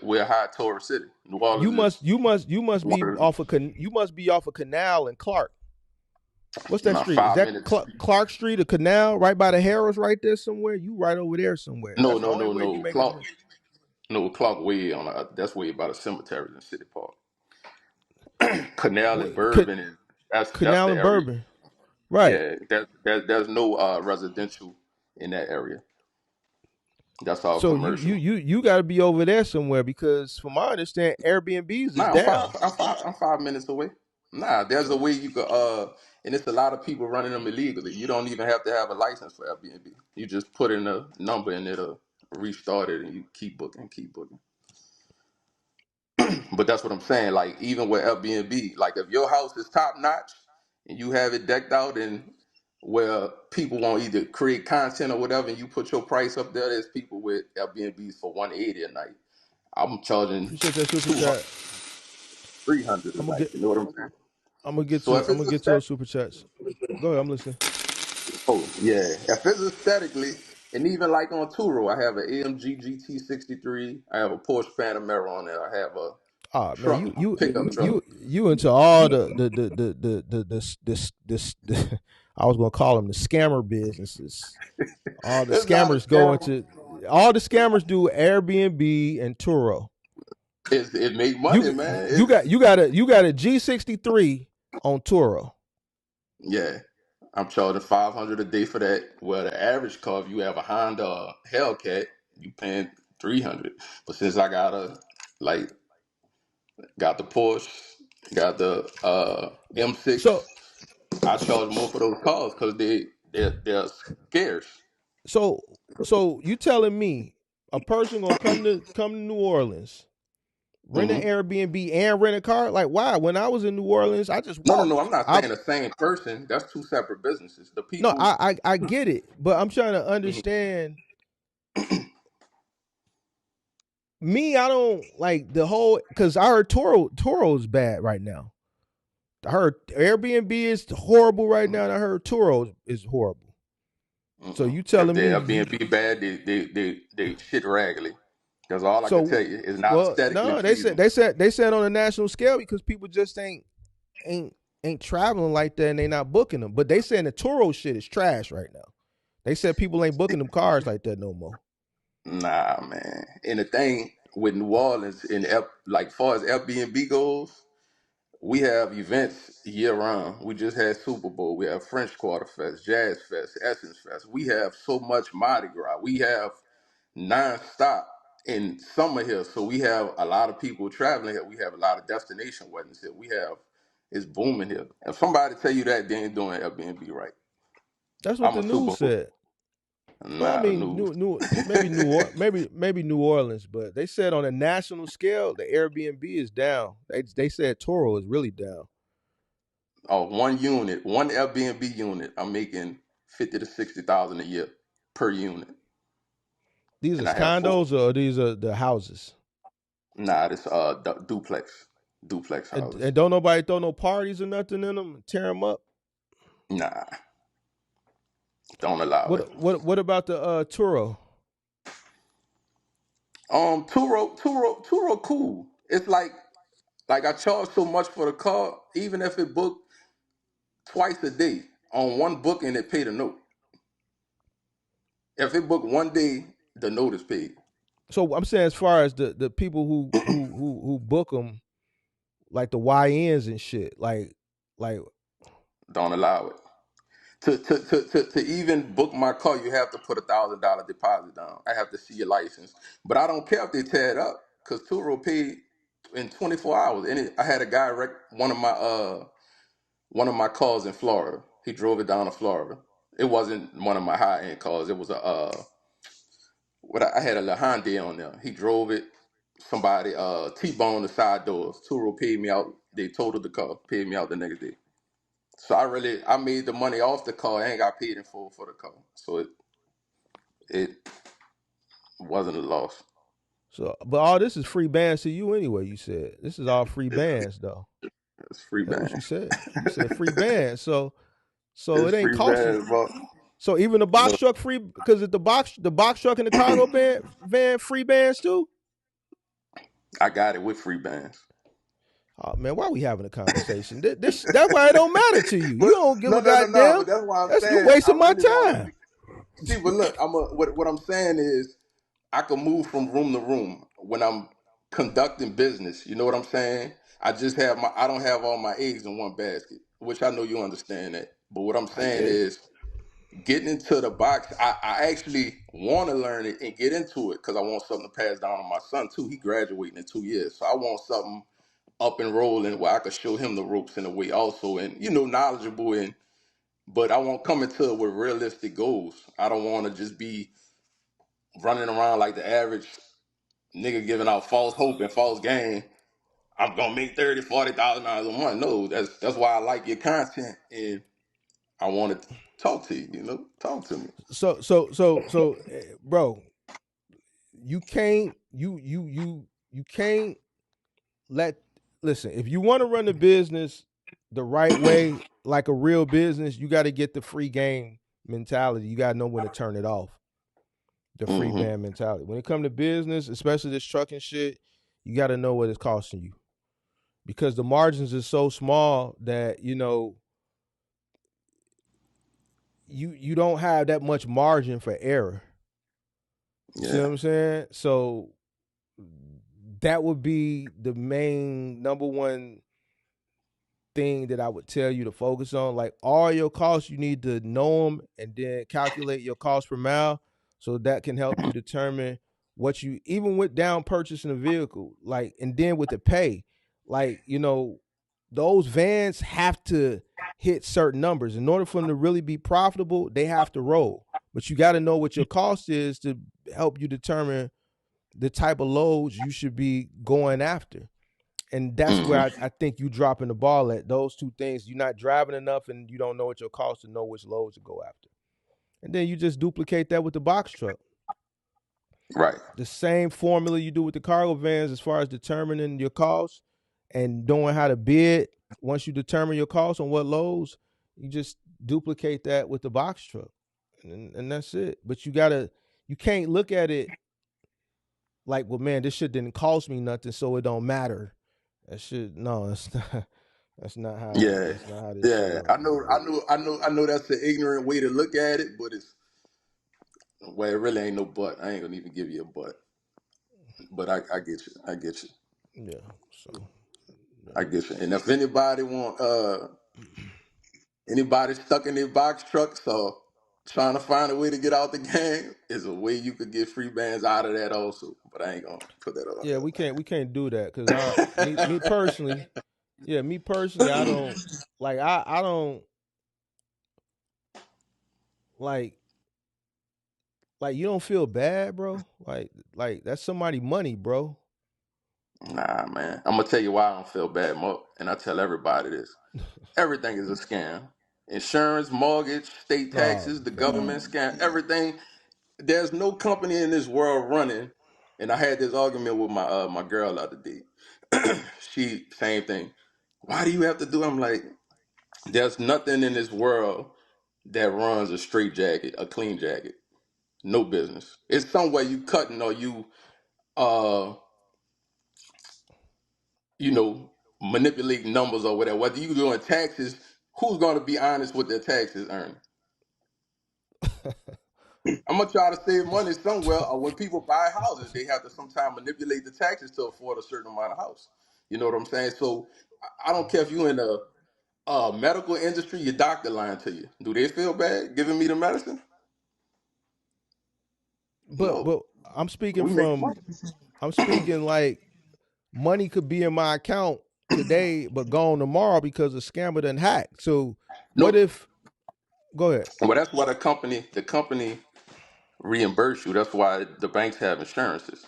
we're a high tourist city. New You Orleans must is you must you must one be of off of you must be off of Canal and Clark. What's that my street? Is 5 minutes. that Clark Street or Canal? Right by the Harrows, right there somewhere. You right over there somewhere. No, That's the no, only no, way you no. making Clark, money. no, Clark way on that's way by the cemeteries in City Park. Canal and What, Bourbon, and that's Canal the and area. Bourbon. Right. Yeah, there's no residential in that area. That's all So you you commercial. you you got to be over there somewhere because, from my understanding, Airbnbs is Nah, down. I'm 5 minutes away. Nah, there's a way you could and it's a lot of people running them illegally. You don't even have to have a license for Airbnb. You just put in a number and it'll restart it and you keep booking, keep booking. But that's what I'm saying. Like even with Airbnb, like if your house is top notch and you have it decked out and where people want either create content or whatever, and you put your price up there, there's people with Airbnbs for 180 a night. I'm charging Appreciate that super 200, chat. 300 a I'm gonna night. get. You know what I'm saying? I'm gonna get So to. if I'm it's gonna get to aesthetic, those super chats. Go ahead. I'm listening. oh yeah, if it's aesthetically, and even like on Turo, I have an AMG GT63. I have a Porsche Panamera on there. I have a Ah man, truck, pickup truck. you into all the I was gonna call them the scammer businesses. All the It's not a scammers go scam. into all the scammers do Airbnb and Turo. It make money, You man. you got you got a you got a G63 on Turo. Yeah, I'm charging 500 a day for that. Well, the average car, if you have a Honda or Hellcat, you paying 300. But since I got like got the Porsche, got the So M6, I charge more for those cars because they're scarce. so so you telling me a person gonna come to New Orleans, rent an Hmm. Airbnb and rent a car? Like why? When I was in New Orleans, I just No, no, no. walked. I'm not I saying the same person. That's two separate businesses. The no, people. I get it, but I'm trying to Mhm. understand. Me, I don't like the whole because I heard Toro is bad right now. I heard Airbnb is horrible right now, and I heard Turo is horrible. So Mm-mm. you If telling me they're you Airbnb bad, they shit raggedy. That's all I can tell so you. It's not well aesthetically no, they said pleasing. they said on a national scale because people just ain't ain't traveling like that and they not booking them. But they saying the Turo shit is trash right now. They said people ain't booking them cars like that no more. Nah, man. And the thing with New Orleans, like far as Airbnb goes, we have events year round. We just had Super Bowl. We have French Quarter Fest, Jazz Fest, Essence Fest. We have so much Mardi Gras. We have non-stop in summer here. So we have a lot of people traveling here. We have a lot of destination weddings here. It's booming here. If somebody tell you that, they ain't doing Airbnb right. That's what I'm the a news super hood. said. Well, I Nah, the mean, news. maybe New Orleans, but they said on a national scale, the Airbnb is down. They said Toro is really down. One Airbnb unit, I'm making 50 to 60 thousand a year per unit, These are and I have four. condos or these are the houses. Nah, this duplex And houses. don't nobody throw no parties or nothing in them and tear them up. Nah, don't allow it. What about the Turo? Turo, cool. It's like I charge so much for the car, even if it booked twice a day on one booking, it paid a note. If it booked one day, the note is paid. So I'm saying as far as the people who book them, like the YNs and shit. Like Don't allow it. To even book my car, you have to put $1,000 deposit down. I have to see your license, but I don't care if they tear it up because Turo paid in 24 hours. And I had a guy wreck one of my cars in Florida. He drove it down to Florida. It wasn't one of my high end cars. It was a what I had a La Hyundai on there. He drove it. Somebody T-boned the side doors. Turo paid me out. They totaled the car, paid me out the next day. So I made the money off the car. I ain't got paid in full for the car. So it wasn't a loss. so, but all this is free bands to you anyway. You said this is all free It's, bands though. it's free That's what you band. said. You said free bands. So it It's ain't free cost you. band, but So even the box no, truck free because the box truck and the cargo van free bands too. I got it with free bands. Oh man, why are we having a conversation? That's why it don't matter to you. You But don't give no, a no, no, no. goddamn. But that's why I'm That's you saying I wasting my really want to time. be. See, but look, what I'm saying is I can move from room to room when I'm conducting business. You know what I'm saying? I don't have all my eggs in one basket, which I know you understand that. But what I'm I saying get it. is getting into the box, I actually want to learn it and get into it because I want something to pass down to my son too. He graduating in 2 years. So I want something up and rolling where I could show him the ropes in a way also and, knowledgeable and but I won't come into it with realistic goals. I don't want to just be running around like the average nigga giving out false hope and false gain. I'm gonna make 30, 40,000 dollars a month. No, that's why I like your content and I want to talk to you. Talk to me. So, bro, you can't you can't let listen. If you want to run the business the right way, like a real business, you got to get the free game mentality. You got to know when to turn it off. The free Hmm. band mentality. When it comes to business, especially this trucking shit, you got to know what it's costing you because the margins are so small that you don't have that much margin for error. You see what Yeah. I'm saying? So that would be the main number one thing that I would tell you to focus on. Like all your costs, you need to know them and then calculate your cost per mile, so that can help you determine what you even with down purchasing a vehicle. Like and then with the pay, like those vans have to hit certain numbers in order for them to really be profitable. They have to roll, but you got to know what your cost is to help you determine the type of loads you should be going after. And that's where Hmm. I think you dropping the ball at those two things. You're not driving enough and you don't know what your cost to know which loads to go after. And then you just duplicate that with the box truck. Right. The same formula you do with the cargo vans as far as determining your costs and knowing how to bid. Once you determine your costs on what loads, you just duplicate that with the box truck. And that's it. But you can't look at it like, well, man, this shit didn't cost me nothing, so it don't matter. That shit, no, that's not. Yeah. That's not how this shit Yeah. works, man. I know that's an ignorant way to look at it, but it really ain't no but. I ain't gonna even give you a but I get you. I get you. Yeah. So, I yeah. get you. And if anybody want anybody stuck in their box trucks or trying to find a way to get out the game, is a way you could get free bands out of that also. But I ain't gonna put that on Yeah, we can't do that because me personally, yeah, me personally, I there. don't I don't like you don't feel bad, bro. Like that's somebody money, bro. Nah, man. I'm gonna tell you why I don't feel bad, Mo. And I tell everybody this. Everything is a scam. Insurance, mortgage, state Oh taxes, the God. government scam, everything. There's no company in this world running. And I had this argument with my girl the other day. She same thing. Why do you have to do? I'm like, there's nothing in this world that runs a straight jacket, a clean jacket. No business. It's somewhere you cutting or you uh you know manipulating numbers or whatever. Whether you doing taxes, who's gonna be honest with their taxes earned? I'm gonna try to save money somewhere. Or when people buy houses, they have to sometimes manipulate the taxes to afford a certain amount of house. You know what I'm saying? So I don't care if you in the medical industry, your doctor lying to you. Do they feel bad giving me the medicine? No. But I'm speaking We make from money. I'm speaking like money could be in my account today but gone tomorrow because a scammer done hacked. So what Nope. if go ahead. Well, that's why the company reimburse you. That's why the banks have insurances.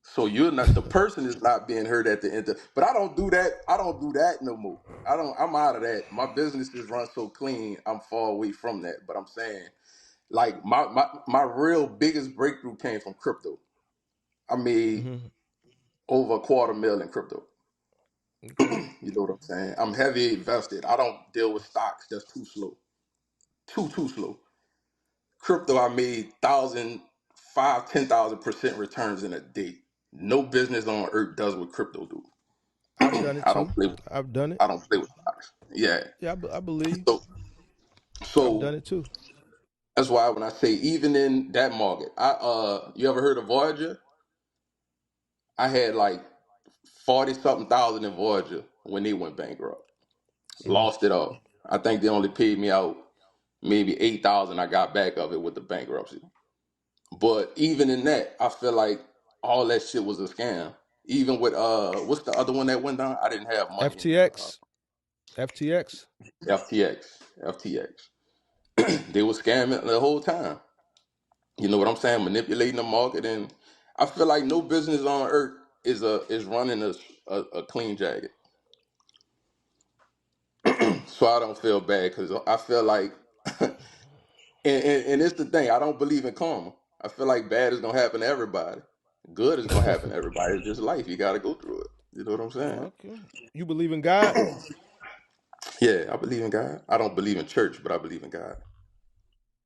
So you're not the person is not being hurt at the end of, but I don't do that. I don't do that no more. I'm out of that. My business is run so clean, I'm far away from that. But I'm saying like my real biggest breakthrough came from crypto. I made Mm-hmm. over a quarter mil in crypto. Okay. You know what I'm saying? I'm heavy invested. I don't deal with stocks. That's too slow. Too slow. Crypto, I made 10,000% returns in a day. No business on earth does what crypto do. I've done it I don't too. play. I've done it. I don't play with stocks. Yeah. Yeah, I believe. So I've so done it too. that's why when I say even in that market, you ever heard of Voyager? I had like 40 something thousand in Voyager when they went bankrupt. Mm-hmm. Lost it all. I think they only paid me out maybe 8,000. I got back of it with the bankruptcy. But even in that, I feel like all that shit was a scam. Even with what's the other one that went down? I didn't have money in FTX. FTX. FTX. FTX. They were scamming the whole time. You know what I'm saying? Manipulating the market, and I feel like no business on earth is running a clean jacket. So I don't feel bad because I feel like, and it's the thing. I don't believe in karma. I feel like bad is gonna happen to everybody. Good is gonna happen to everybody. It's just life. You got to go through it. You know what I'm saying? Okay. You believe in God? Yeah, I believe in God. I don't believe in church, but I believe in God.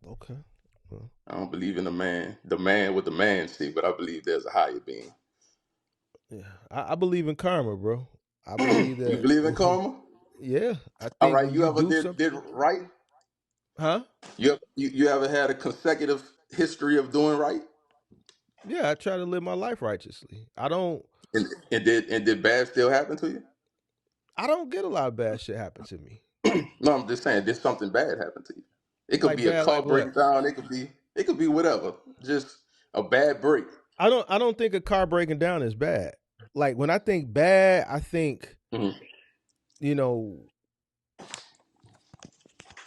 Okay. Well, I don't believe in the man with the man see, but I believe there's a higher being. yeah. I believe in karma, bro. I believe You that believe in karma? yeah, I All think right. when You you ever do did something right? huh? You ever had a consecutive history of doing right? Yeah, I try to live my life righteously. And did bad still happen to you? I don't get a lot of bad shit happen to me. No, I'm just saying, did something bad happen to you? It could Like be a bad car like what? breakdown. It could be whatever. Just a bad break. I don't think a car breaking down is bad. Like when I think bad, I think, Hmm. you know,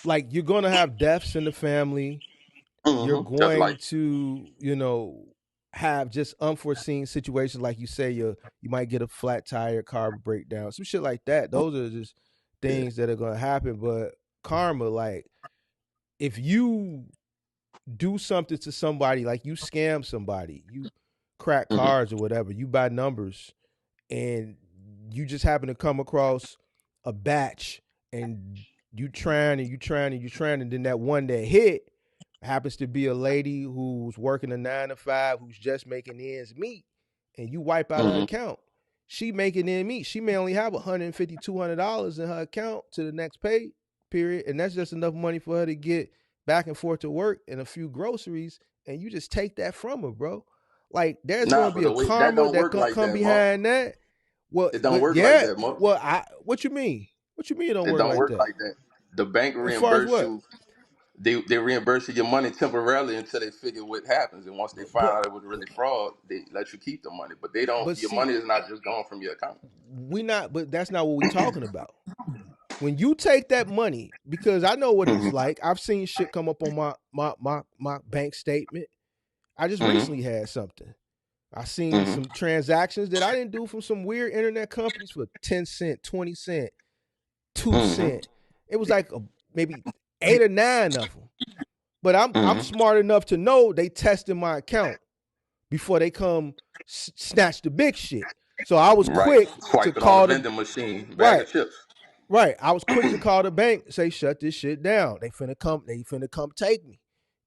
like you're going to have deaths in the family. You're That's going life. to, have just unforeseen situations like you say you might get a flat tire, car breakdown, some shit like that. Those are just Yeah. things that are going to happen, but karma like if you do something to somebody, like you scam somebody, you crack Hmm. cards or whatever, you buy numbers and you just happen to come across a batch and you trying and then that one that hit happens to be a lady who's working a 9 to 5 who's just making ends meet and you wipe out her Hmm. account. She making ends meet, she may only have 150 $200 in her account to the next pay period, and that's just enough money for her to get back and forth to work and a few groceries, and you just take that from her, bro. Like there's Nah, going to but be a the way that karma don't that work gonna like come that, Mark. behind that. Well, It don't but work like yeah, that, Mark. well, what you mean? What you mean it don't It work don't like work that? like that. The bank As far as reimburse what? you. They reimburse you your money temporarily until they figure what happens, and once they find But out it was really fraud, they let you keep the money. But they don't. but Your see, money is not just gone from your account. we not. But that's not what we talking about. When you take that money, because I know what it's Hmm. like. I've seen shit come up on my bank statement. I just Hmm. recently had something. I seen Hmm. some transactions that I didn't do from some weird internet companies for 10 cent, 20 cent, two Hmm. cent. It was like maybe 8 or 9 of them. But I'm Hmm. smart enough to know they tested my account before they come snatch the big shit. So I was Right. quick to Swipe it on the call the vending machine. Bag right, of chips. right. I was quick to call the bank, say shut this shit down. They finna come take me.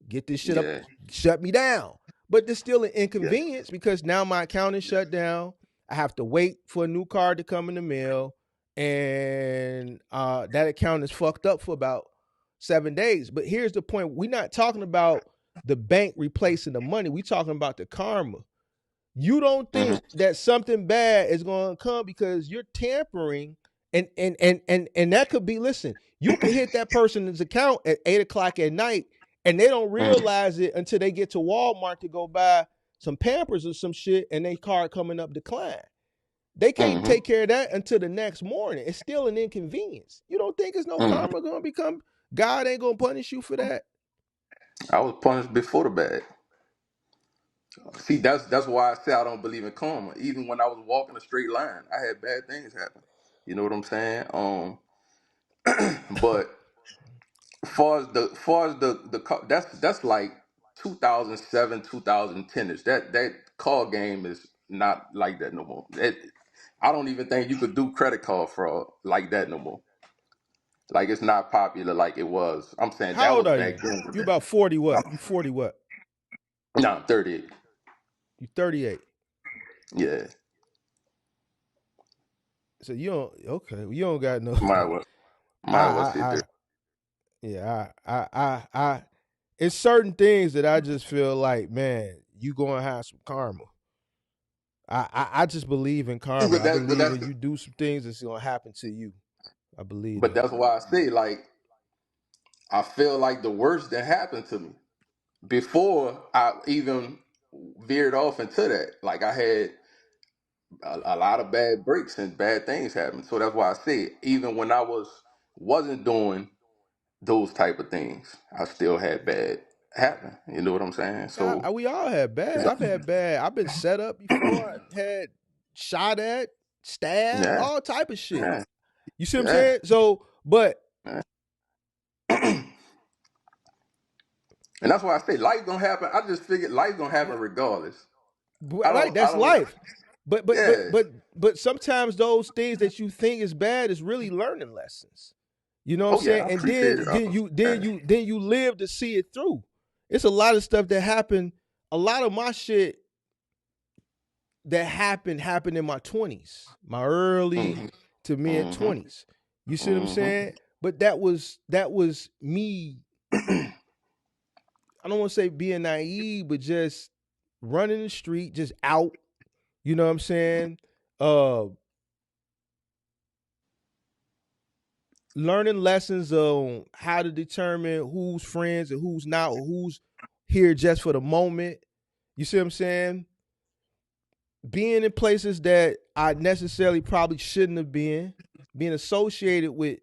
Get this shit up, Yeah. shut me down. But there's still an Yeah. inconvenience because now my account is shut down. I have to wait for a new card to come in the mail, and that account is fucked up for about 7 days. But here's the point: we're not talking about the bank replacing the money. We're talking about the karma. You don't Hmm. think that something bad is going to come because you're tampering, and that could be, listen, you could hit that person's account at 8 o'clock at night, and they don't Hmm. realize it until they get to Walmart to go buy some Pampers or some shit, and they card coming up decline. They can't Hmm. take care of that until the next morning. It's still an inconvenience. You don't think it's no Hmm. karma going to become? God ain't going to punish you for that? I was punished before the bad. See, that's why I say I don't believe in karma. Even when I was walking a straight line, I had bad things happen. You know what I'm saying? But that's like 2007, 2010 ish. That call game is not like that no more. I don't even think you could do credit card fraud like that no more. Like it's not popular like it was. I'm saying How that old was are back you? then. You about 40 what? You 40 what? No, I'm 38. You 38. Yeah, So you don't, okay, you don't got no. might well I might well I say 30. I yeah, it's certain things that I just feel like, man, you gonna have some karma. I just believe in karma. But I that but believe that's when you do some things, it's gonna happen to you. I believe but that. that's why I say like I feel like the worst that happened to me before I even veered off into that. Like I had a lot of bad breaks and bad things happen. So that's why I say even when I wasn't doing those type of things, I still had bad happen. You know what I'm saying? So We all had bad. I've had bad. I've been set up before. I had shot at, stabbed, yeah, all type of shit. yeah, You see what I'm yeah. saying? So, but yeah. And that's why I say life gonna happen. I just figured life gonna happen regardless. right, I that's don't. life. But but but Yeah. but but sometimes those things that you think is bad is really learning lessons. You know what I'm Oh yeah, saying? I And appreciate it. then you live to see it through. It's a lot of stuff that happened. A lot of my shit that happened in my 20s, my early Mm-hmm. to mid Mm-hmm. 20s. You see what I'm Mm-hmm. saying? But that was me. I don't want to say being naive, but just running the street, just out. You know what I'm saying? Uh, Learning lessons on how to determine who's friends and who's not, or who's here just for the moment. You see what I'm saying? Being in places that I necessarily probably shouldn't have been, being associated with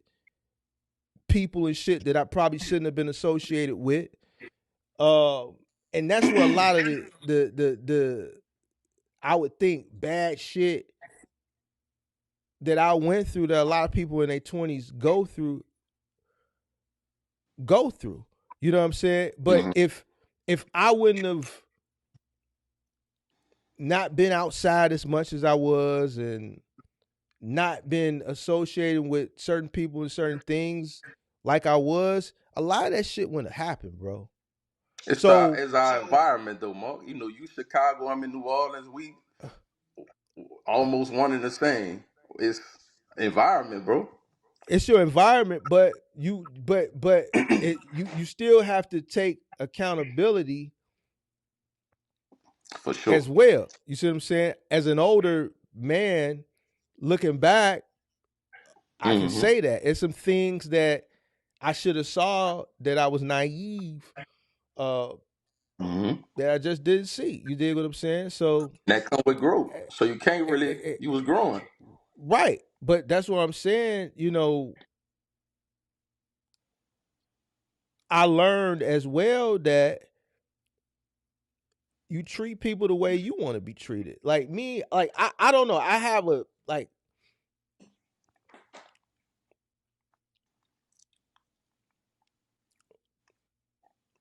people and shit that I probably shouldn't have been associated with. Uh, and that's where a lot of the I would think bad shit that I went through, that a lot of people in their 20s go through. You know what I'm saying? But Mm-hmm. if I wouldn't have not been outside as much as I was, and not been associated with certain people and certain things like I was, a lot of that shit wouldn't have happened, bro. So It's our environment though, Mark. You know, you Chicago, I'm in New Orleans, we almost one and the same. It's environment, bro. it's your environment, but you still have to take accountability For sure. as well. You see what I'm saying? As an older man looking back, I can Mm-hmm. say that it's some things that I should have saw, that I was naive, uh, Mm-hmm. that I just didn't see. You dig what I'm saying? So, That come with growth. eh, So you can't really eh, you was growing. right. But that's what I'm saying. I learned as well that you treat people the way you want to be treated. Like me, like I don't know. I have a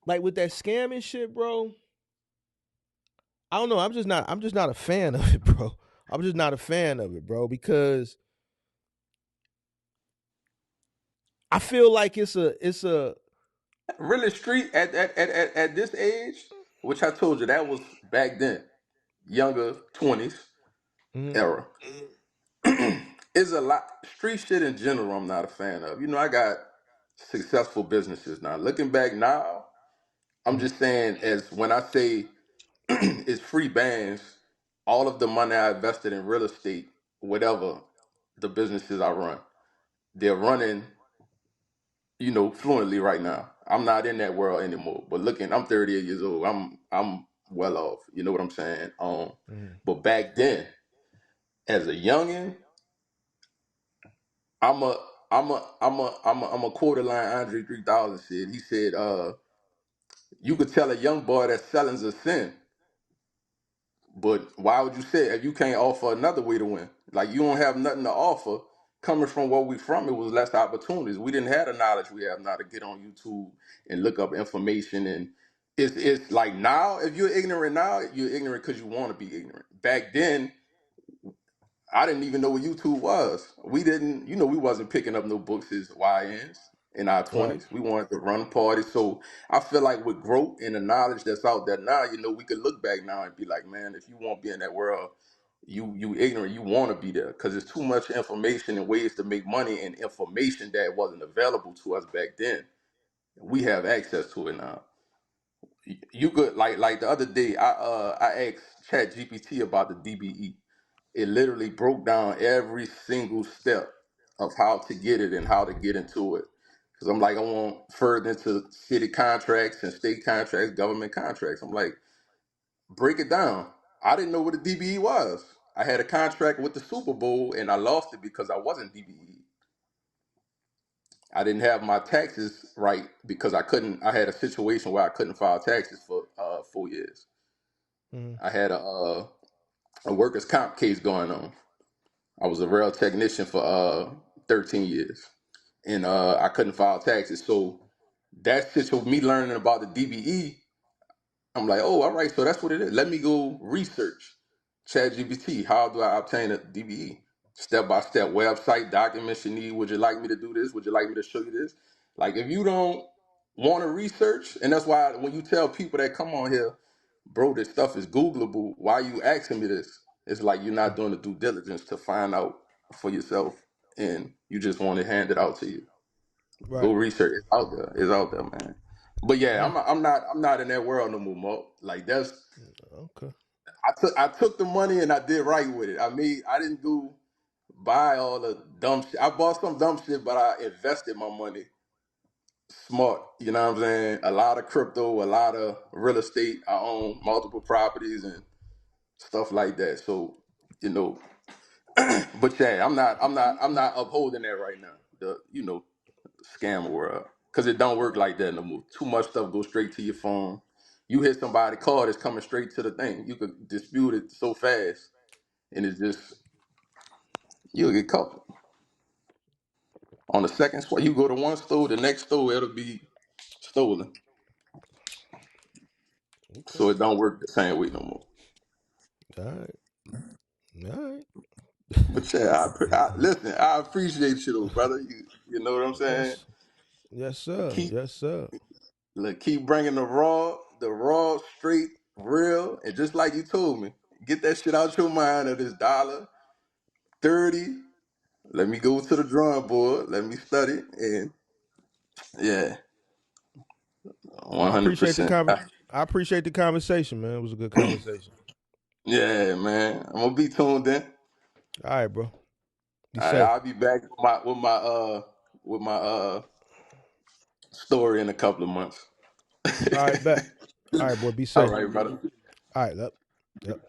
like with that scamming shit, bro. I don't know. I'm just not a fan of it, bro. I'm just not a fan of it, bro, because I feel like it's a Really street at this age, which I told you that was back then, younger 20s mhm, era. Is a lot street shit in general I'm not a fan of. You know, I got successful businesses now. Looking back now, I'm mhm. just saying as when I say it's free bands, all of the money I invested in real estate, whatever the businesses I run, they're running, fluently right now. I'm not in that world anymore. But looking, I'm 38 years old. I'm well off. You know what I'm saying? Mm-hmm. But back then, as a youngin, I'm a I'm a quarter line Andre 3000 said. He said, you could tell a young boy that selling's a sin. But why would you say it if you can't offer another way to win? Like you don't have nothing to offer. Coming from where we from, it was less opportunities. We didn't have the knowledge we have now to get on YouTube and look up information. And it's like now, if you're ignorant now, you're ignorant because you want to be ignorant. Back then, I didn't even know what YouTube was. We didn't, we wasn't picking up no books as YNs in our Right. 20s. We wanted to run parties. So I feel like with growth and the knowledge that's out there now, we could look back now and be like, man, if you want to be in that world, you ignorant, you want to be there because there's too much information and ways to make money and information that wasn't available to us back then. We have access to it now. You could like the other day, I asked Chat GPT about the DBE. It literally broke down every single step of how to get it and how to get into it. Because I'm like, I want further into city contracts and state contracts, government contracts. I'm like, break it down. I didn't know what a DBE was. I had a contract with the Super Bowl and I lost it because I wasn't DBE. I didn't have my taxes right because I had a situation where I couldn't file taxes for 4 years. Mm-hmm. I had a workers' comp case going on. I was a rail technician for 13 years, and I couldn't file taxes. So that's just me learning about the DBE. I'm like, oh, all right, so that's what it is. Let me go research ChatGPT. How do I obtain a DBE? Step by step website documents you need. Would you like me to do this? Would you like me to show you this? Like, if you don't want to research, and that's why when you tell people that come on here, bro, this stuff is Googleable. Why are you asking me this? It's like you're not doing the due diligence to find out for yourself, and you just want it handed out to you. Go Right. research. It's out there. It's out there, man. But yeah, Yeah. I'm not in that world no more, Mo. Like that's Okay. I took the money and I did right with it. I didn't go buy all the dumb shit. I bought some dumb shit, but I invested my money smart. You know what I'm saying? A lot of crypto, a lot of real estate. I own multiple properties and stuff like that. So, you know, but yeah, I'm not upholding that right now. The scam world, because it don't work like that no more. Too much stuff goes straight to your phone. You hit somebody card, it's coming straight to the thing. You could dispute it so fast, and it's just you'll get caught on the second swipe. You go to one store, the next store it'll be stolen. Okay. So it don't work the same way no more. All right. All right. But yeah, listen. I appreciate you though, brother. You know what I'm saying? Yes. Yes, sir. Keep Yes, sir. keep bringing the raw, straight, real, and just like you told me, get that shit out your mind of this $1.30. Let me go to the drawing board. Let me study, and yeah, one I hundred appreciate the percent. I appreciate the conversation, man. It was a good conversation. Yeah, man. I'm gonna be tuned in. All right, bro. Be All right, safe. I'll be back with my story in a couple of months. All right, bet. All right, boy. Be All safe. right, brother. All right, yep. Yep.